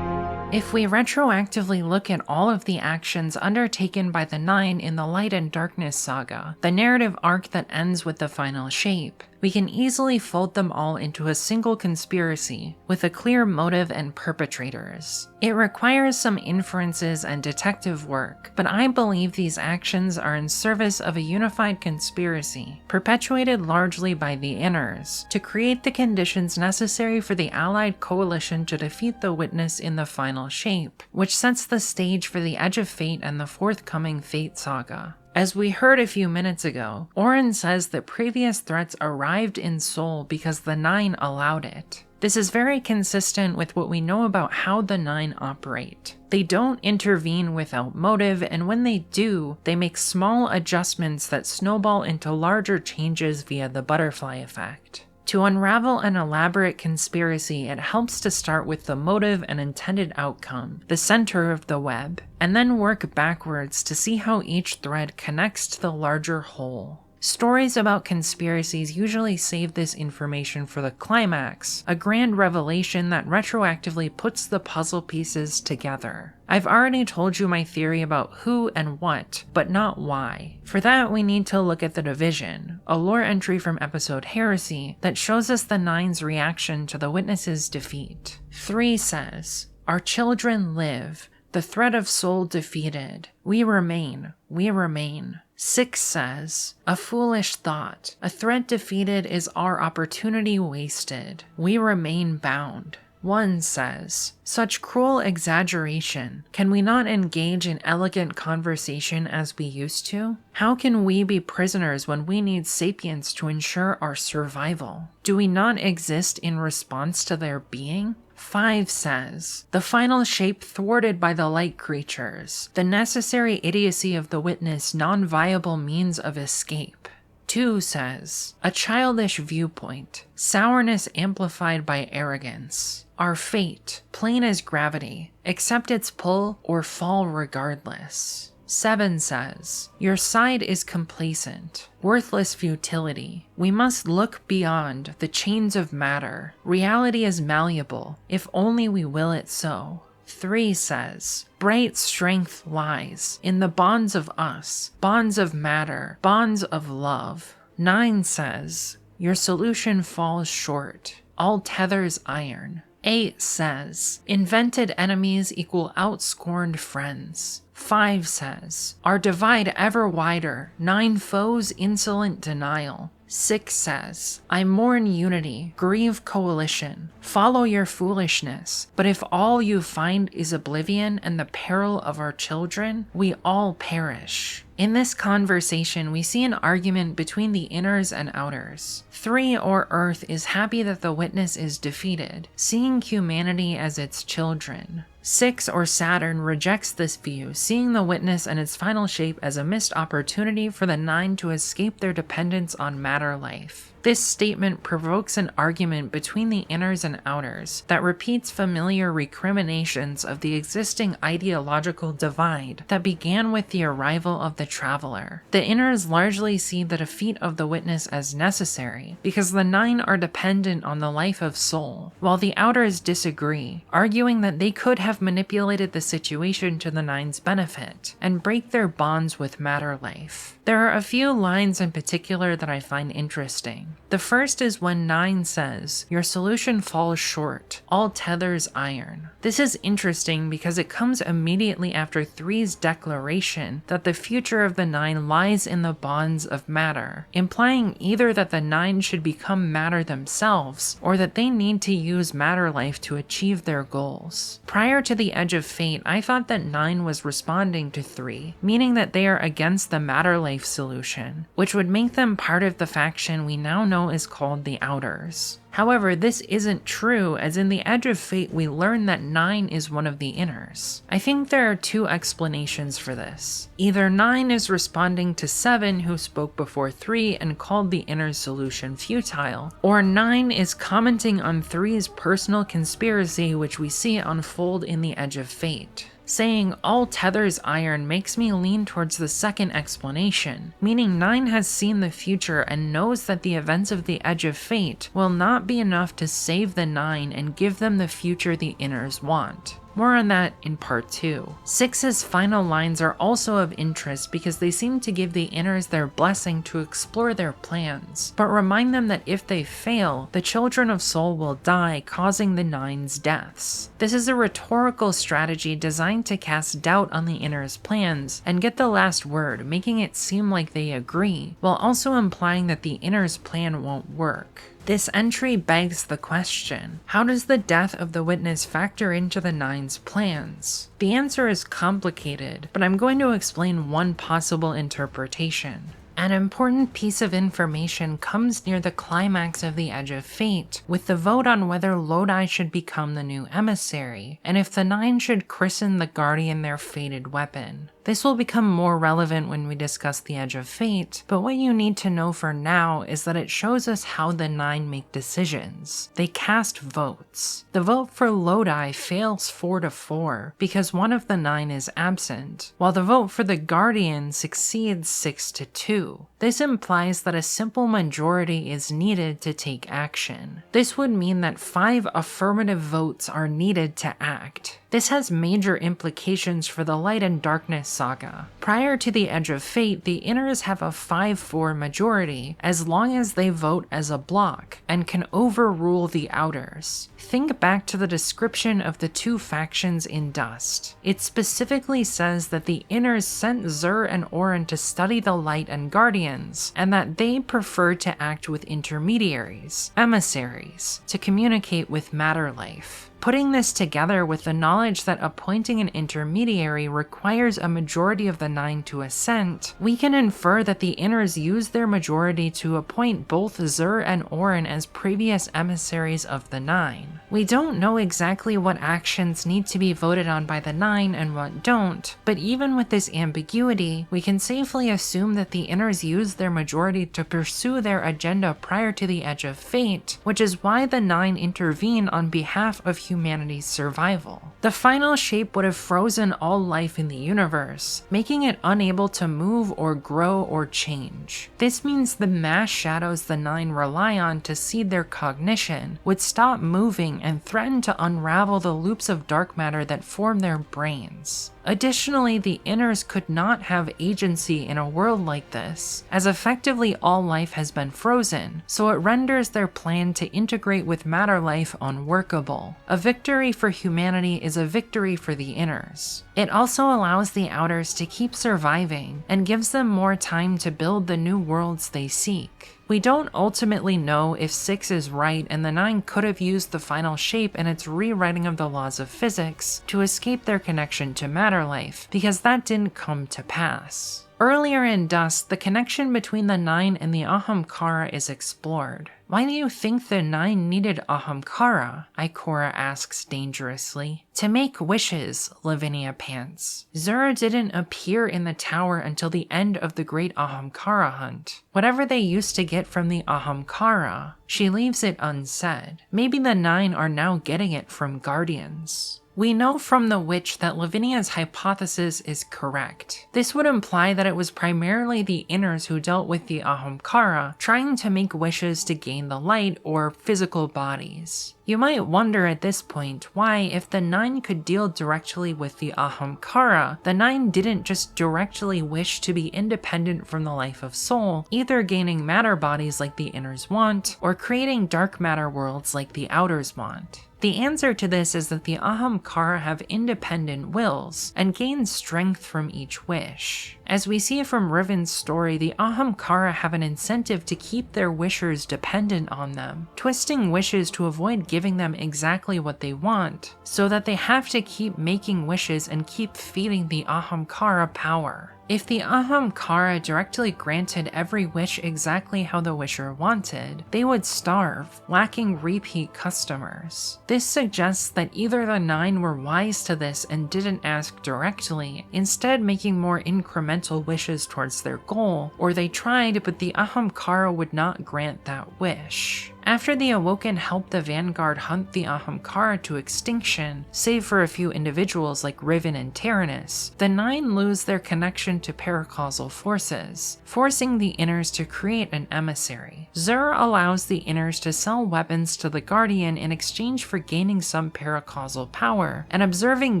If we retroactively look at all of the actions undertaken by the Nine in the Light and Darkness saga, the narrative arc that ends with the final shape, we can easily fold them all into a single conspiracy with a clear motive and perpetrators. It requires some inferences and detective work, but I believe these actions are in service of a unified conspiracy, perpetuated largely by the Inners, to create the conditions necessary for the Allied coalition to defeat the Witness in the final shape, which sets the stage for the Edge of Fate and the forthcoming Fate saga. As we heard a few minutes ago, Orin says that previous threats arrived in Soul because the Nine allowed it. This is very consistent with what we know about how the Nine operate. They don't intervene without motive, and when they do, they make small adjustments that snowball into larger changes via the butterfly effect. To unravel an elaborate conspiracy, it helps to start with the motive and intended outcome, the center of the web, and then work backwards to see how each thread connects to the larger whole. Stories about conspiracies usually save this information for the climax, a grand revelation that retroactively puts the puzzle pieces together. I've already told you my theory about who and what, but not why. For that, we need to look at the Division, a lore entry from episode Heresy that shows us the Nine's reaction to the Witness's defeat. 3 says, "Our children live, the threat of Soul defeated. We remain, we remain." 6 says, "A foolish thought. A threat defeated is our opportunity wasted. We remain bound." 1 says, "Such cruel exaggeration. Can we not engage in elegant conversation as we used to? How can we be prisoners when we need sapience to ensure our survival? Do we not exist in response to their being?" 5 says, "The final shape thwarted by the light creatures. The necessary idiocy of the Witness non-viable means of escape." 2 says, "A childish viewpoint. Sourness amplified by arrogance. Our fate, plain as gravity. Accept its pull or fall regardless." 7 says, "Your side is complacent. Worthless futility. We must look beyond the chains of matter. Reality is malleable, if only we will it so." 3 says, "Bright strength lies in the bonds of us, bonds of matter, bonds of love." 9 says, "Your solution falls short. All tethers iron." 8 says, "Invented enemies equal outscorned friends." 5 says, "Our divide ever wider, 9 foes insolent denial." 6 says, "I mourn unity, grieve coalition, follow your foolishness, but if all you find is oblivion and the peril of our children, we all perish." In this conversation, we see an argument between the Inners and Outers. 3 or Earth is happy that the Witness is defeated, seeing humanity as its children. 6 or Saturn rejects this view, seeing the Witness and its final shape as a missed opportunity for the Nine to escape their dependence on matter life. This statement provokes an argument between the Inners and Outers that repeats familiar recriminations of the existing ideological divide that began with the arrival of the Traveler. The Inners largely see the defeat of the Witness as necessary because the Nine are dependent on the life of Soul, while the Outers disagree, arguing that they could have manipulated the situation to the Nine's benefit and break their bonds with matter life. There are a few lines in particular that I find interesting. The first is when 9 says, "Your solution falls short. All tethers iron." This is interesting because it comes immediately after 3's declaration that the future of the 9 lies in the bonds of matter, implying either that the 9 should become matter themselves, or that they need to use matter life to achieve their goals. Prior to the Edge of Fate, I thought that 9 was responding to 3, meaning that they are against the matter life solution, which would make them part of the faction we now know is called the Outers. However, this isn't true, as in the Edge of Fate we learn that 9 is one of the Inners. I think there are 2 explanations for this. Either 9 is responding to 7, who spoke before 3 and called the Inners solution futile, or 9 is commenting on 3's personal conspiracy which we see unfold in the Edge of Fate. Saying "all tethers iron" makes me lean towards the second explanation, meaning 9 has seen the future and knows that the events of the Edge of Fate will not be enough to save the 9 and give them the future the Inners want. More on that in part 2. 6's final lines are also of interest because they seem to give the Inners their blessing to explore their plans, but remind them that if they fail, the Children of Soul will die, causing the 9's deaths. This is a rhetorical strategy designed to cast doubt on the Inners' plans and get the last word, making it seem like they agree, while also implying that the Inners' plan won't work. This entry begs the question, how does the death of the witness factor into the 9's plans? The answer is complicated, but I'm going to explain one possible interpretation. An important piece of information comes near the climax of the Edge of Fate, with the vote on whether Lodi should become the new emissary, and if the 9 should christen the Guardian their fated weapon. This will become more relevant when we discuss the Edge of Fate, but what you need to know for now is that it shows us how the 9 make decisions. They cast votes. The vote for Lodi fails 4-4 because one of the 9 is absent, while the vote for the Guardian succeeds 6-2. This implies that a simple majority is needed to take action. This would mean that 5 affirmative votes are needed to act. This has major implications for the Light and Darkness saga. Prior to the Edge of Fate, the Inners have a 5-4 majority as long as they vote as a block and can overrule the Outers. Think back to the description of the 2 factions in Dust. It specifically says that the Inners sent Zur and Orin to study the Light and Guardians, and that they prefer to act with intermediaries, emissaries, to communicate with matter life. Putting this together with the knowledge that appointing an intermediary requires a majority of the 9 to assent, we can infer that the Inners use their majority to appoint both Zur and Orin as previous emissaries of the 9. We don't know exactly what actions need to be voted on by the 9 and what don't, but even with this ambiguity, we can safely assume that the Inners use their majority to pursue their agenda prior to the Edge of Fate, which is why the 9 intervene on behalf of humanity's survival. The final shape would have frozen all life in the universe, making it unable to move or grow or change. This means the mass shadows the 9 rely on to seed their cognition would stop moving and threaten to unravel the loops of dark matter that form their brains. Additionally, the Inners could not have agency in a world like this, as effectively all life has been frozen, so it renders their plan to integrate with matter life unworkable. A victory for humanity is a victory for the Inners. It also allows the Outers to keep surviving, and gives them more time to build the new worlds they seek. We don't ultimately know if 6 is right and the 9 could have used the final shape in its rewriting of the laws of physics to escape their connection to matter life, because that didn't come to pass. Earlier in Dust, the connection between the 9 and the Ahamkara is explored. Why do you think the 9 needed Ahamkara? Ikora asks dangerously. To make wishes, Lavinia pants. Zur didn't appear in the tower until the end of the Great Ahamkara hunt. Whatever they used to get from the Ahamkara, she leaves it unsaid. Maybe the 9 are now getting it from Guardians. We know from the witch that Lavinia's hypothesis is correct. This would imply that it was primarily the Inners who dealt with the Ahamkara, trying to make wishes to gain the light or physical bodies. You might wonder at this point why, if the Nine could deal directly with the Ahamkara, the Nine didn't just directly wish to be independent from the life of soul, either gaining matter bodies like the Inners want, or creating dark matter worlds like the Outers want. The answer to this is that the Ahamkara have independent wills and gain strength from each wish. As we see from Riven's story, the Ahamkara have an incentive to keep their wishers dependent on them, twisting wishes to avoid giving them exactly what they want, so that they have to keep making wishes and keep feeding the Ahamkara power. If the Ahamkara directly granted every wish exactly how the wisher wanted, they would starve, lacking repeat customers. This suggests that either the Nine were wise to this and didn't ask directly, instead making more incremental wishes towards their goal, or they tried but the Ahamkara would not grant that wish. After the Awoken help the Vanguard hunt the Ahamkara to extinction, save for a few individuals like Riven and Tyrannus, the Nine lose their connection to paracausal forces, forcing the Inners to create an emissary. Zur allows the Inners to sell weapons to the Guardian in exchange for gaining some paracausal power, and observing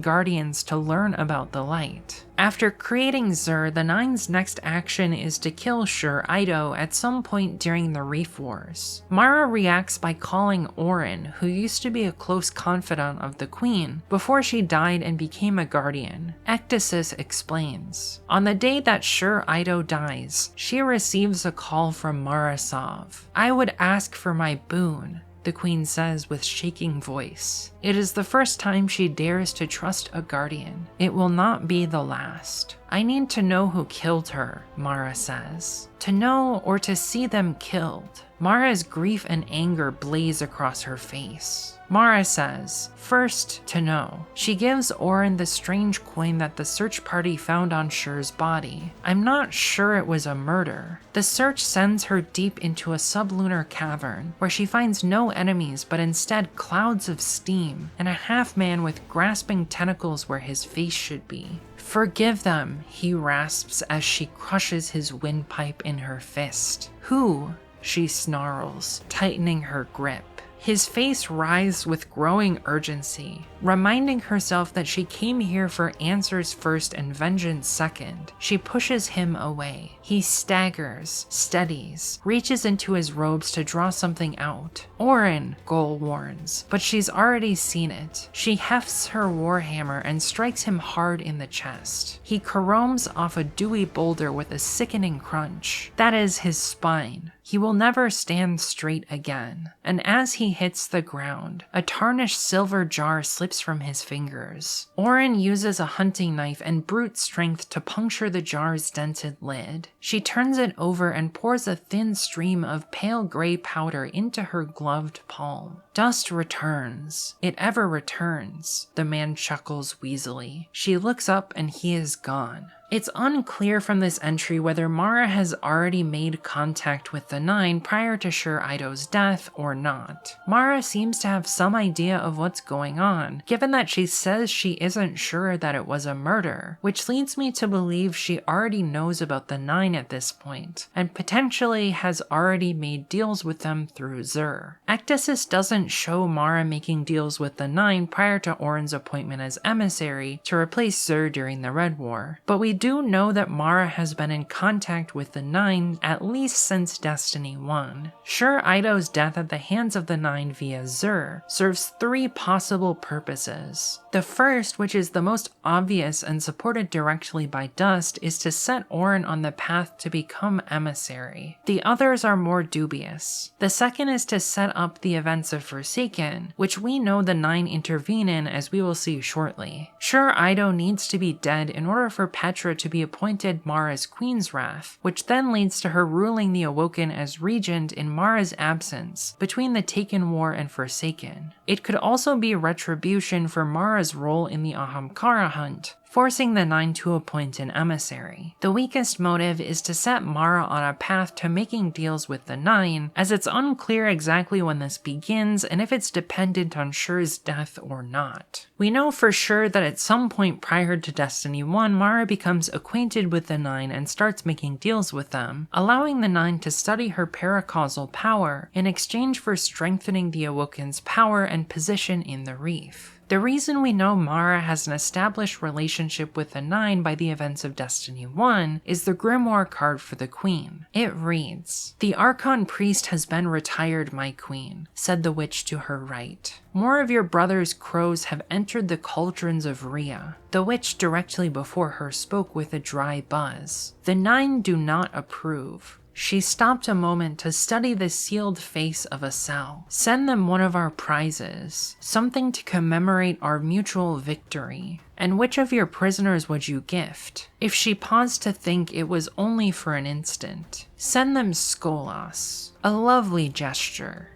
Guardians to learn about the light. After creating Zur, the Nine's next action is to kill Shur Ido at some point during the Reef Wars. Mara reacts by calling Orin, who used to be a close confidant of the Queen, before she died and became a Guardian. Ecdysis explains, on the day that Shur Ido dies, she receives a call from Mara Sov. I would ask for my boon, the Queen says with shaking voice. It is the first time she dares to trust a Guardian. It will not be the last. I need to know who killed her, Mara says. To know or to see them killed. Mara's grief and anger blaze across her face. Mara says, first, to know. She gives Orin the strange coin that the search party found on Shur's body. I'm not sure it was a murder. The search sends her deep into a sublunar cavern, where she finds no enemies but instead clouds of steam, and a half-man with grasping tentacles where his face should be. Forgive them, he rasps as she crushes his windpipe in her fist. Who? She snarls, tightening her grip. His face writhes with growing urgency, reminding herself that she came here for answers first and vengeance second. She pushes him away. He staggers, steadies, reaches into his robes to draw something out. Orin, Gol warns, but she's already seen it. She hefts her warhammer and strikes him hard in the chest. He caroms off a dewy boulder with a sickening crunch. That is his spine. He will never stand straight again. And as he hits the ground, a tarnished silver jar slips from his fingers. Orin uses a hunting knife and brute strength to puncture the jar's dented lid. She turns it over and pours a thin stream of pale gray powder into her gloved palm. Dust returns. It ever returns. The man chuckles wheezily. She looks up and he is gone. It's unclear from this entry whether Mara has already made contact with the Nine prior to Shur Ido's death or not. Mara seems to have some idea of what's going on, given that she says she isn't sure that it was a murder, which leads me to believe she already knows about the Nine at this point, and potentially has already made deals with them through Zur. Ecdysis doesn't show Mara making deals with the Nine prior to Orin's appointment as emissary to replace Zur during the Red War, but we do know that Mara has been in contact with the Nine at least since Destiny 1. Shur Ido's death at the hands of the Nine via Zur serves three possible purposes. The first, which is the most obvious and supported directly by Dust, is to set Orin on the path to become emissary. The others are more dubious. The second is to set up the events of Forsaken, which we know the Nine intervene in, as we will see shortly. Shur Ido needs to be dead in order for Petra to be appointed Mara's Queen's Wrath, which then leads to her ruling the Awoken as regent in Mara's absence between the Taken War and Forsaken. It could also be retribution for Mara's role in the Ahamkara hunt, forcing the 9 to appoint an emissary. The weakest motive is to set Mara on a path to making deals with the 9, as it's unclear exactly when this begins and if it's dependent on Shur's death or not. We know for sure that at some point prior to Destiny 1, Mara becomes acquainted with the 9 and starts making deals with them, allowing the 9 to study her paracausal power in exchange for strengthening the Awoken's power and position in the Reef. The reason we know Mara has an established relationship with the 9 by the events of Destiny 1 is the Grimoire card for the Queen. It reads, "The Archon Priest has been retired, my queen," said the witch to her right. "More of your brother's crows have entered the cauldrons of Rhea." The witch directly before her spoke with a dry buzz. "The 9 do not approve." She stopped a moment to study the sealed face of a cell. "Send them one of our prizes, something to commemorate our mutual victory. And which of your prisoners would you gift?" If she paused to think, it was only for an instant. "Send them Skolas." A lovely gesture.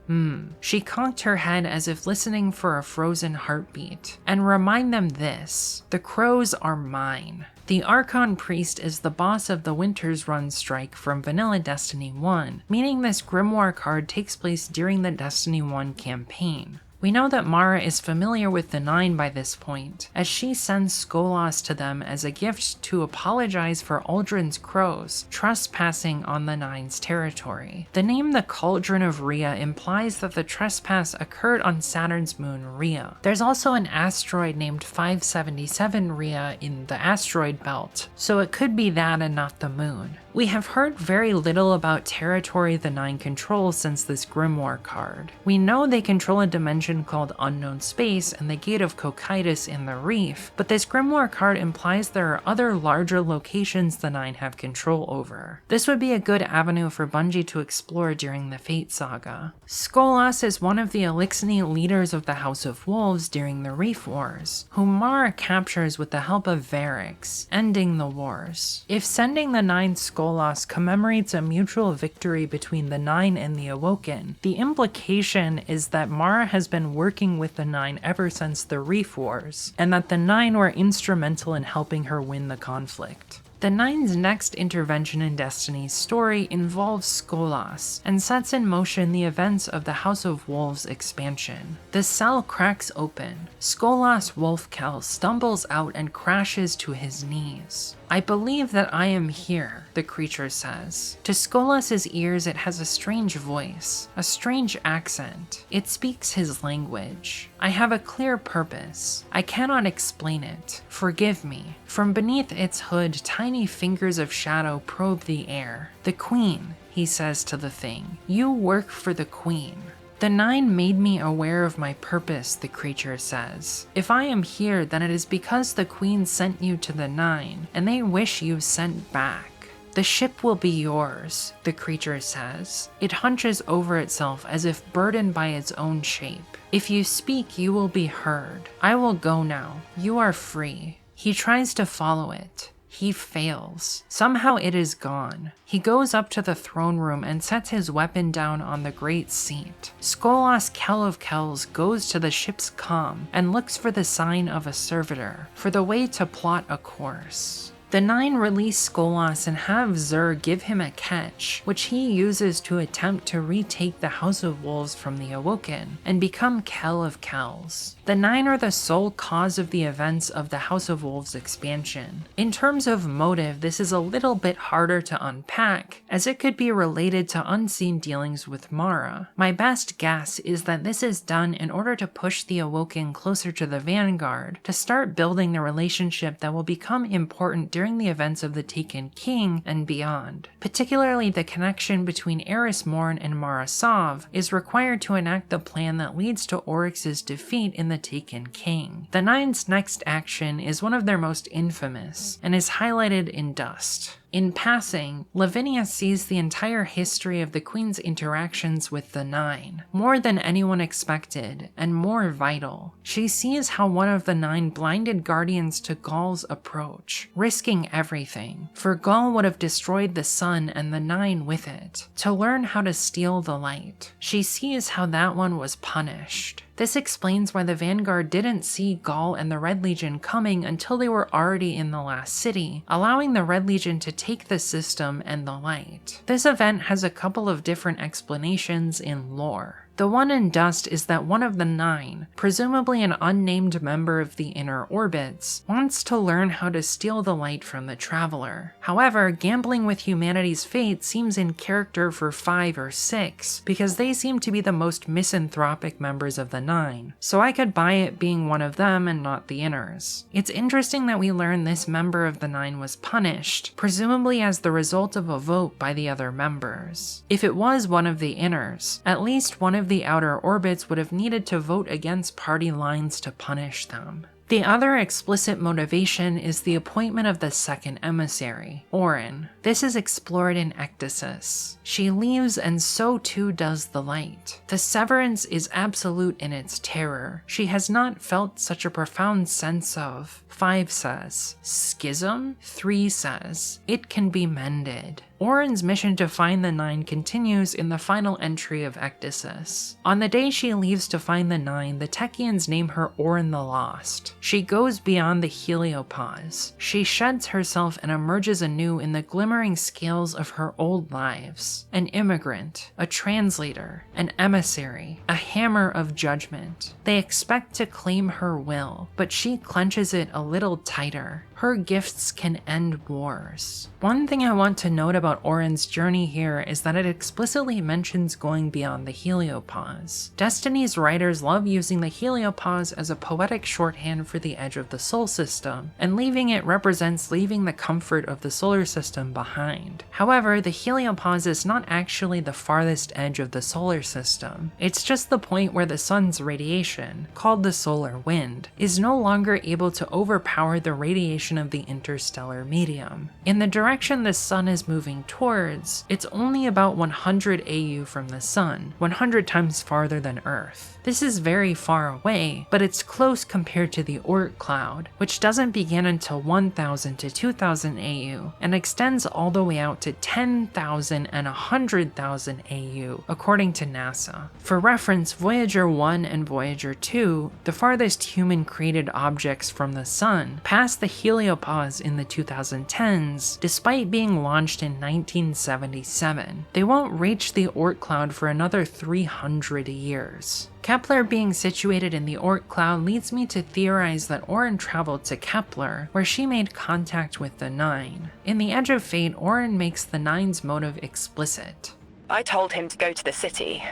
She cocked her head as if listening for a frozen heartbeat. "And remind them this, the crows are mine." The Archon Priest is the boss of the Winter's Run strike from Vanilla Destiny 1, meaning this Grimoire card takes place during the Destiny 1 campaign. We know that Mara is familiar with the 9 by this point, as she sends Skolas to them as a gift to apologize for Uldren's crows trespassing on the 9's territory. The name the Cauldron of Rhea implies that the trespass occurred on Saturn's moon Rhea. There's also an asteroid named 577 Rhea in the asteroid belt, so it could be that and not the moon. We have heard very little about territory the 9 controls since this Grimoire card. We know they control a dimension called Unknown Space and the Gate of Cocytus in the Reef, but this Grimoire card implies there are other larger locations the 9 have control over. This would be a good avenue for Bungie to explore during the Fate saga. Skolas is one of the Elixni leaders of the House of Wolves during the Reef Wars, whom Mara captures with the help of Varix, ending the wars. If sending the 9 Skolas commemorates a mutual victory between the 9 and the Awoken, the implication is that Mara has been working with the 9 ever since the Reef Wars, and that the 9 were instrumental in helping her win the conflict. The 9's next intervention in Destiny's story involves Skolas, and sets in motion the events of the House of Wolves expansion. The cell cracks open. Skolas Wolfkel stumbles out and crashes to his knees. "I believe that I am here," the creature says. To Skolas' ears it has a strange voice, a strange accent. It speaks his language. "I have a clear purpose. I cannot explain it. Forgive me." From beneath its hood, tiny fingers of shadow probe the air. "The Queen," he says to the thing. "You work for the Queen." "The 9 made me aware of my purpose," the creature says. "If I am here, then it is because the Queen sent you to the 9, and they wish you sent back." "The ship will be yours," the creature says. It hunches over itself as if burdened by its own shape. "If you speak, you will be heard. I will go now. You are free." He tries to follow it. He fails. Somehow it is gone. He goes up to the throne room and sets his weapon down on the great seat. Skolas Kell of Kells goes to the ship's comm and looks for the sign of a servitor, for the way to plot a course. The 9 release Skolas and have Zur give him a catch, which he uses to attempt to retake the House of Wolves from the Awoken and become Kell of Kells. The 9 are the sole cause of the events of the House of Wolves expansion. In terms of motive, this is a little bit harder to unpack, as it could be related to unseen dealings with Mara. My best guess is that this is done in order to push the Awoken closer to the Vanguard, to start building the relationship that will become important during the events of the Taken King and beyond. Particularly the connection between Eris Morn and Mara Sov is required to enact the plan that leads to Oryx's defeat in the Taken King. The 9's next action is one of their most infamous, and is highlighted in dust. In passing, Lavinia sees the entire history of the Queen's interactions with the Nine, more than anyone expected, and more vital. She sees how one of the Nine blinded Guardians to Gaul's approach, risking everything, for Gaul would have destroyed the sun and the Nine with it, to learn how to steal the light. She sees how that one was punished. This explains why the Vanguard didn't see Gaul and the Red Legion coming until they were already in the last city, allowing the Red Legion to take the system and the light. This event has a couple of different explanations in lore. The one in Dust is that one of the Nine, presumably an unnamed member of the Inner Orbits, wants to learn how to steal the light from the Traveler. However, gambling with humanity's fate seems in character for 5 or 6, because they seem to be the most misanthropic members of the Nine, so I could buy it being one of them and not the Inners. It's interesting that we learn this member of the Nine was punished, presumably as the result of a vote by the other members. If it was one of the Inners, at least one of the Outer Orbits would have needed to vote against party lines to punish them. The other explicit motivation is the appointment of the second emissary, Orin. This is explored in Ecdysis. She leaves and so too does the light. The severance is absolute in its terror. She has not felt such a profound sense of, 5 says, schism? 3 says, it can be mended. Orin's mission to find the Nine continues in the final entry of Ecdysis. On the day she leaves to find the Nine, the Technians name her Orin the Lost. She goes beyond the heliopause. She sheds herself and emerges anew in the glimmering scales of her old lives. An immigrant, a translator, an emissary, a hammer of judgment. They expect to claim her will, but she clenches it a little tighter. Her gifts can end wars. One thing I want to note about Orin's journey here is that it explicitly mentions going beyond the heliopause. Destiny's writers love using the heliopause as a poetic shorthand for the edge of the Sol system, and leaving it represents leaving the comfort of the solar system behind. However, the heliopause is not actually the farthest edge of the solar system. It's just the point where the sun's radiation, called the solar wind, is no longer able to overpower the radiation of the interstellar medium. In the direction the sun is moving towards, it's only about 100 AU from the sun, 100 times farther than Earth. This is very far away, but it's close compared to the Oort cloud, which doesn't begin until 1000 to 2000 AU, and extends all the way out to 10,000 and 100,000 AU, according to NASA. For reference, Voyager 1 and Voyager 2, the farthest human-created objects from the sun, passed the heliopause in the 2010s, despite being launched in 1977. They won't reach the Oort cloud for another 300 years. Kepler being situated in the Oort cloud leads me to theorize that Orin traveled to Kepler, where she made contact with the Nine. In the Edge of Fate, Orin makes the Nine's motive explicit. I told him to go to the city,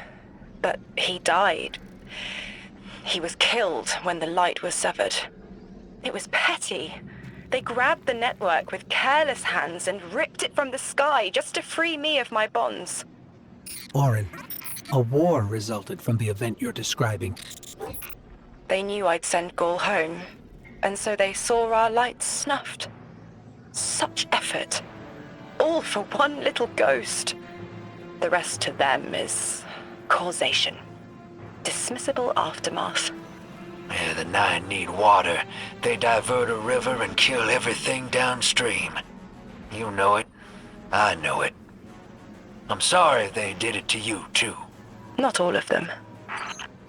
but he died. He was killed when the light was severed. It was petty. They grabbed the network with careless hands and ripped it from the sky just to free me of my bonds. Orin, a war resulted from the event you're describing. They knew I'd send Gaul home, and so they saw our lights snuffed. Such effort. All for one little ghost. The rest to them is causation. Dismissible aftermath. Yeah, the Nine need water. They divert a river and kill everything downstream. You know it. I know it. I'm sorry they did it to you, too. Not all of them.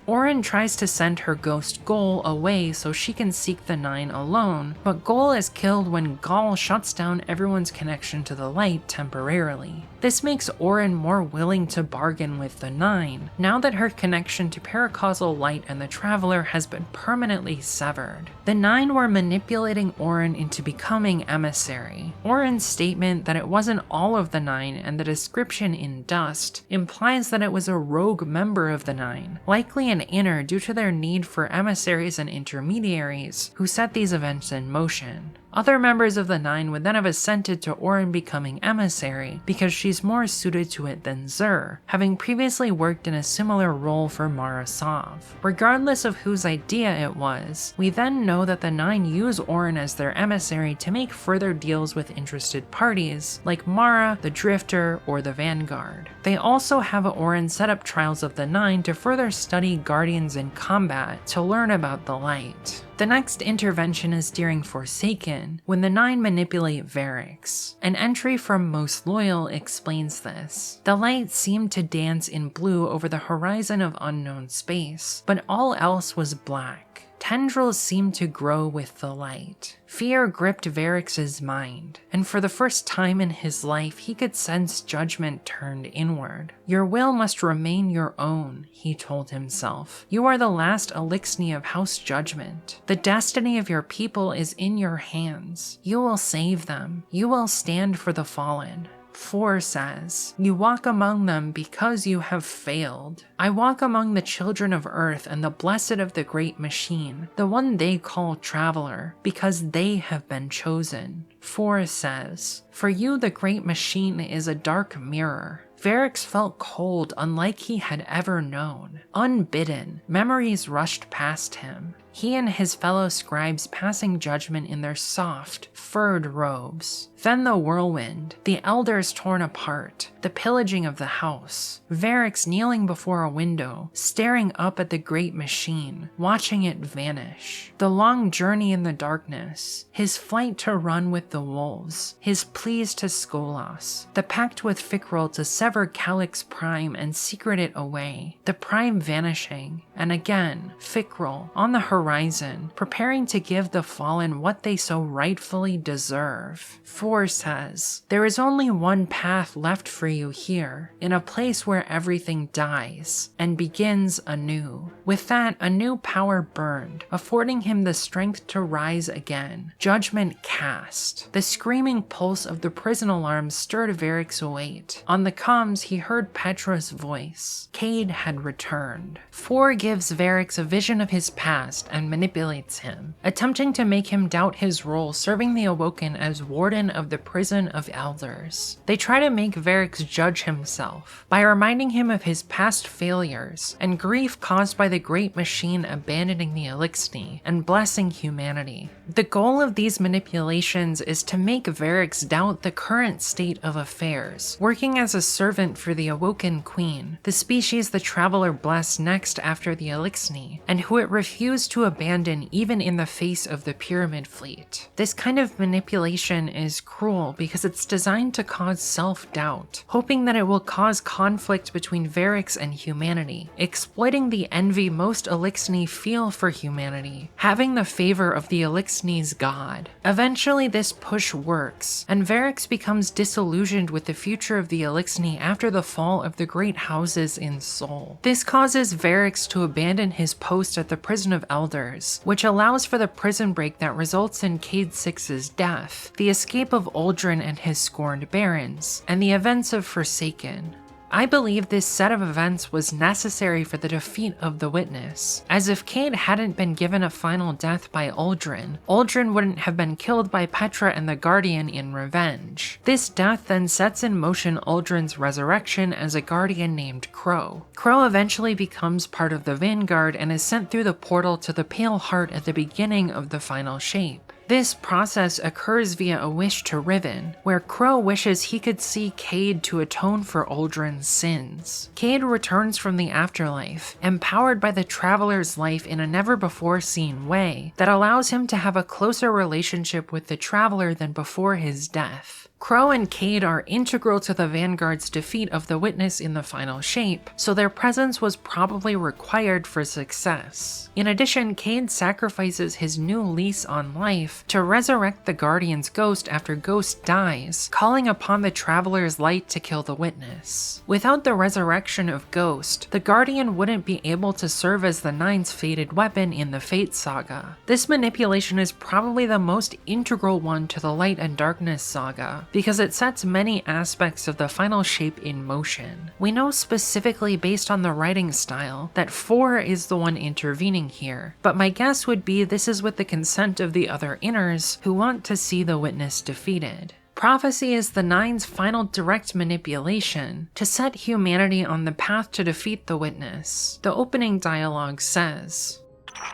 Orin tries to send her ghost Gaul away so she can seek the Nine alone, but Gaul is killed when Gaul shuts down everyone's connection to the light temporarily. This makes Orin more willing to bargain with the Nine, now that her connection to paracausal light and the Traveler has been permanently severed. The Nine were manipulating Orin into becoming emissary. Orin's statement that it wasn't all of the Nine and the description in Dust implies that it was a rogue member of the Nine, likely an Inner due to their need for emissaries and intermediaries who set these events in motion. Other members of the Nine would then have assented to Orin becoming emissary because she's more suited to it than Zur, having previously worked in a similar role for Mara Sov. Regardless of whose idea it was, we then know that the Nine use Orin as their emissary to make further deals with interested parties, like Mara, the Drifter, or the Vanguard. They also have Orin set up trials of the Nine to further study Guardians in combat to learn about the light. The next intervention is during Forsaken, when the Nine manipulate Varix. An entry from Most Loyal explains this. The light seemed to dance in blue over the horizon of unknown space, but all else was black. Tendrils seemed to grow with the light. Fear gripped Varix's mind, and for the first time in his life, he could sense judgment turned inward. Your will must remain your own, he told himself. You are the last Elixni of House Judgment. The destiny of your people is in your hands. You will save them. You will stand for the fallen. 4 says, you walk among them because you have failed. I walk among the children of Earth and the blessed of the great machine, the one they call Traveler, because they have been chosen. 4 says, for you the great machine is a dark mirror. Varix felt cold unlike he had ever known. Unbidden, memories rushed past him. He and his fellow scribes passing judgment in their soft, furred robes. Then the whirlwind, the elders torn apart, the pillaging of the house. Varix kneeling before a window, staring up at the great machine, watching it vanish. The long journey in the darkness, his flight to run with the wolves, his pleas to Skolas, the pact with Fikrul to sever Calyx Prime and secret it away, the Prime vanishing, and again, Fikrul on the horizon, preparing to give the fallen what they so rightfully deserve. 4 says, there is only one path left for you here, in a place where everything dies, and begins anew. With that, a new power burned, affording him the strength to rise again. Judgment cast. The screaming pulse of the prison alarm stirred Varix awake. On the comms, he heard Petra's voice. Cade had returned. 4 gives Varix a vision of his past and manipulates him, attempting to make him doubt his role serving the Awoken as warden of the prison of elders. They try to make Varix judge himself by reminding him of his past failures and grief caused by the great machine abandoning the Elixni and blessing humanity. The goal of these manipulations is to make Varix doubt the current state of affairs, working as a servant for the Awoken Queen, the species the Traveler blessed next after the Elixni, and who it refused to abandon even in the face of the Pyramid Fleet. This kind of manipulation is cruel because it's designed to cause self-doubt, hoping that it will cause conflict between Varix and humanity, exploiting the envy most Elixni feel for humanity, having the favor of the Elixni's god. Eventually this push works, and Varix becomes disillusioned with the future of the Elixni after the fall of the great houses in Sol. This causes Varix to abandon his post at the Prison of Elders, which allows for the prison break that results in Cade Six's death, the escape of Uldren and his scorned barons, and the events of Forsaken. I believe this set of events was necessary for the defeat of the Witness, as if Cade hadn't been given a final death by Uldren, Uldren wouldn't have been killed by Petra and the Guardian in revenge. This death then sets in motion Uldren's resurrection as a Guardian named Crow. Crow eventually becomes part of the Vanguard and is sent through the portal to the Pale Heart at the beginning of the final shape. This process occurs via a wish to Riven, where Crow wishes he could see Cade to atone for Uldren's sins. Cade returns from the afterlife, empowered by the Traveler's life in a never-before-seen way that allows him to have a closer relationship with the Traveler than before his death. Crow and Cade are integral to the Vanguard's defeat of the Witness in the final shape, so their presence was probably required for success. In addition, Cade sacrifices his new lease on life to resurrect the Guardian's ghost after Ghost dies, calling upon the Traveler's light to kill the Witness. Without the resurrection of Ghost, the Guardian wouldn't be able to serve as the Nine's fated weapon in the Fate Saga. This manipulation is probably the most integral one to the Light and Darkness Saga, because it sets many aspects of the final shape in motion. We know specifically based on the writing style that 4 is the one intervening here, but my guess would be this is with the consent of the other inners who want to see the witness defeated. Prophecy is the Nine's final direct manipulation to set humanity on the path to defeat the witness. The opening dialogue says,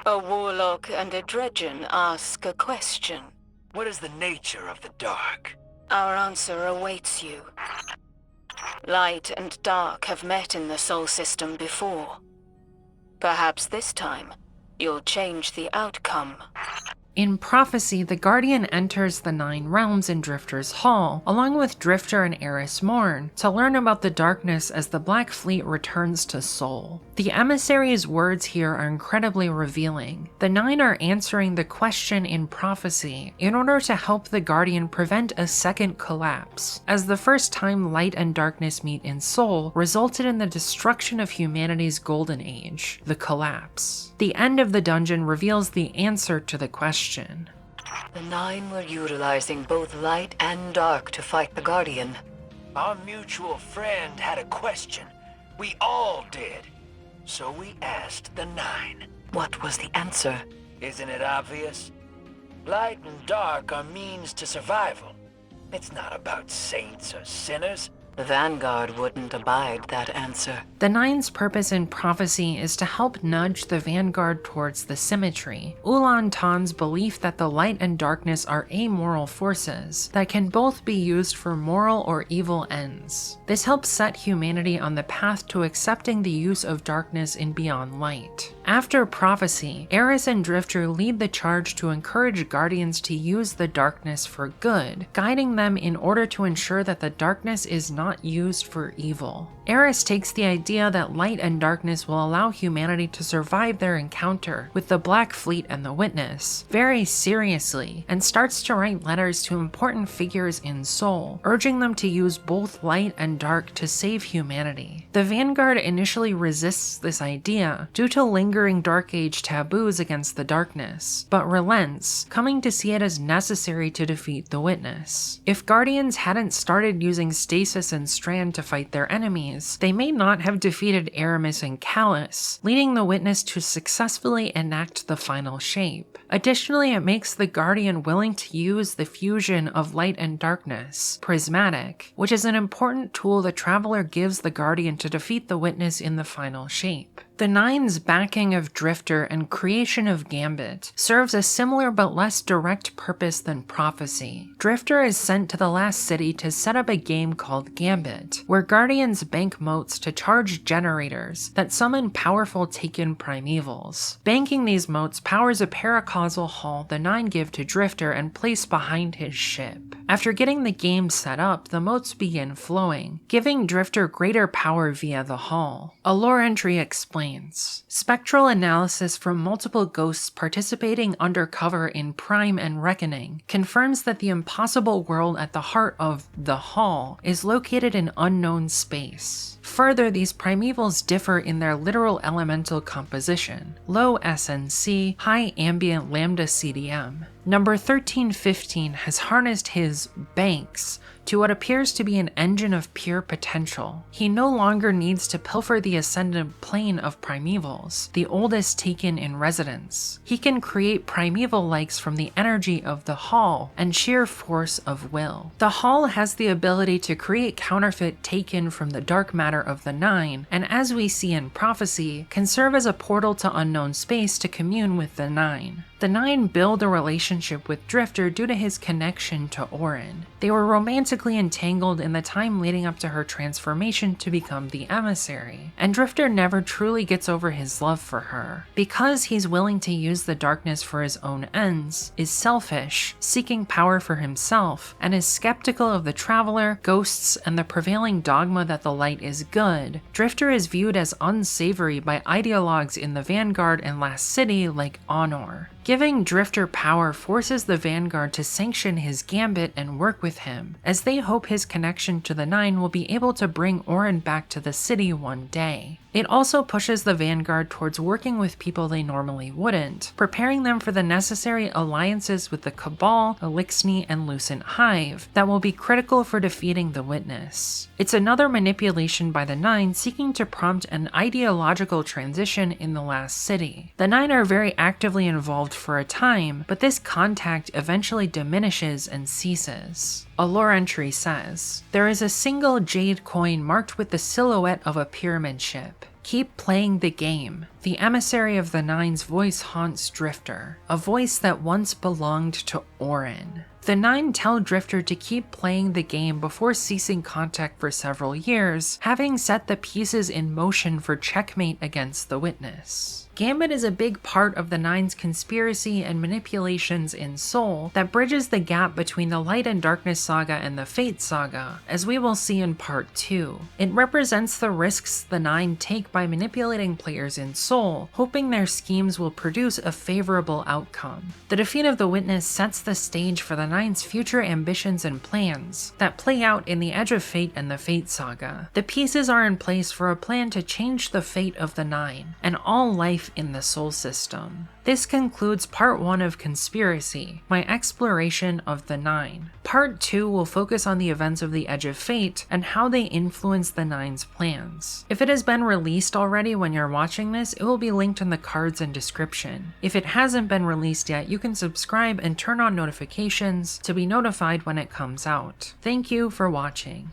A warlock and a dredgen ask a question. What is the nature of the dark? Our answer awaits you. Light and dark have met in the Sol system before. Perhaps this time, you'll change the outcome. In Prophecy, the Guardian enters the 9 realms in Drifter's Hall, along with Drifter and Eris Morn, to learn about the darkness as the Black Fleet returns to Sol. The emissary's words here are incredibly revealing. The 9 are answering the question in Prophecy in order to help the Guardian prevent a second collapse, as the first time light and darkness meet in Sol resulted in the destruction of humanity's golden age, the collapse. The end of the dungeon reveals the answer to the question. The 9 were utilizing both light and dark to fight the Guardian. Our mutual friend had a question. We all did. So we asked the 9. What was the answer? Isn't it obvious? Light and dark are means to survival. It's not about saints or sinners. The Vanguard wouldn't abide that answer. The 9's purpose in Prophecy is to help nudge the Vanguard towards the symmetry. Ulan Tan's belief that the light and darkness are amoral forces that can both be used for moral or evil ends. This helps set humanity on the path to accepting the use of darkness in Beyond Light. After Prophecy, Eris and Drifter lead the charge to encourage Guardians to use the darkness for good, guiding them in order to ensure that the darkness is not used for evil. Eris takes the idea that light and darkness will allow humanity to survive their encounter with the Black Fleet and the Witness very seriously, and starts to write letters to important figures in Sol, urging them to use both light and dark to save humanity. The Vanguard initially resists this idea due to lingering Dark Age taboos against the darkness, but relents, coming to see it as necessary to defeat the Witness. If Guardians hadn't started using Stasis and Strand to fight their enemies, they may not have defeated Aramis and Callus, leading the Witness to successfully enact the final shape. Additionally, it makes the Guardian willing to use the fusion of light and darkness, prismatic, which is an important tool the Traveler gives the Guardian to defeat the Witness in the final shape. The 9's backing of Drifter and creation of Gambit serves a similar but less direct purpose than Prophecy. Drifter is sent to the last city to set up a game called Gambit, where Guardians bank motes to charge generators that summon powerful taken primevals. Banking these motes powers a paracausal hull the 9 give to Drifter and place behind his ship. After getting the game set up, the motes begin flowing, giving Drifter greater power via the hull. A lore entry explains, spectral analysis from multiple ghosts participating undercover in Prime and Reckoning confirms that the impossible world at the heart of the hull is located in unknown space. Further, these primevals differ in their literal elemental composition, low SNC, high ambient lambda CDM. Number 1315 has harnessed his banks to what appears to be an engine of pure potential. He no longer needs to pilfer the ascendant plane of primevals, the oldest taken in residence. He can create primeval likes from the energy of the Hall and sheer force of will. The Hall has the ability to create counterfeit taken from the dark matter of the 9, and as we see in Prophecy, can serve as a portal to unknown space to commune with the 9. The 9 build a relationship with Drifter due to his connection to Orin. They were romantically entangled in the time leading up to her transformation to become the emissary, and Drifter never truly gets over his love for her. Because he's willing to use the darkness for his own ends, is selfish, seeking power for himself, and is skeptical of the Traveler, ghosts, and the prevailing dogma that the light is good, Drifter is viewed as unsavory by ideologues in the Vanguard and Last City like Honor. Giving Drifter power forces the Vanguard to sanction his gambit and work with him, as they hope his connection to the 9 will be able to bring Orin back to the city one day. It also pushes the Vanguard towards working with people they normally wouldn't, preparing them for the necessary alliances with the Cabal, Elixni, and Lucent Hive that will be critical for defeating the Witness. It's another manipulation by the Nine seeking to prompt an ideological transition in the last city. The Nine are very actively involved for a time, but this contact eventually diminishes and ceases. A lore entry says, "There is a single jade coin marked with the silhouette of a pyramid ship. Keep playing the game. The emissary of the Nine's voice haunts Drifter, a voice that once belonged to Orin." The Nine tell Drifter to keep playing the game before ceasing contact for several years, having set the pieces in motion for checkmate against the Witness. Gambit is a big part of the Nine's conspiracy and manipulations in Soul that bridges the gap between the Light and Darkness saga and the Fate saga, as we will see in Part 2. It represents the risks the Nine take by manipulating players in Soul, hoping their schemes will produce a favorable outcome. The defeat of the Witness sets the stage for the Nine's future ambitions and plans that play out in the Edge of Fate and the Fate saga. The pieces are in place for a plan to change the fate of the Nine and all life in the Soul system. This concludes Part 1 of Conspiracy, my exploration of the Nine. Part 2 will focus on the events of the Edge of Fate and how they influence the Nine's plans. If it has been released already when you're watching this, it will be linked in the cards and description. If it hasn't been released yet, you can subscribe and turn on notifications to be notified when it comes out. Thank you for watching.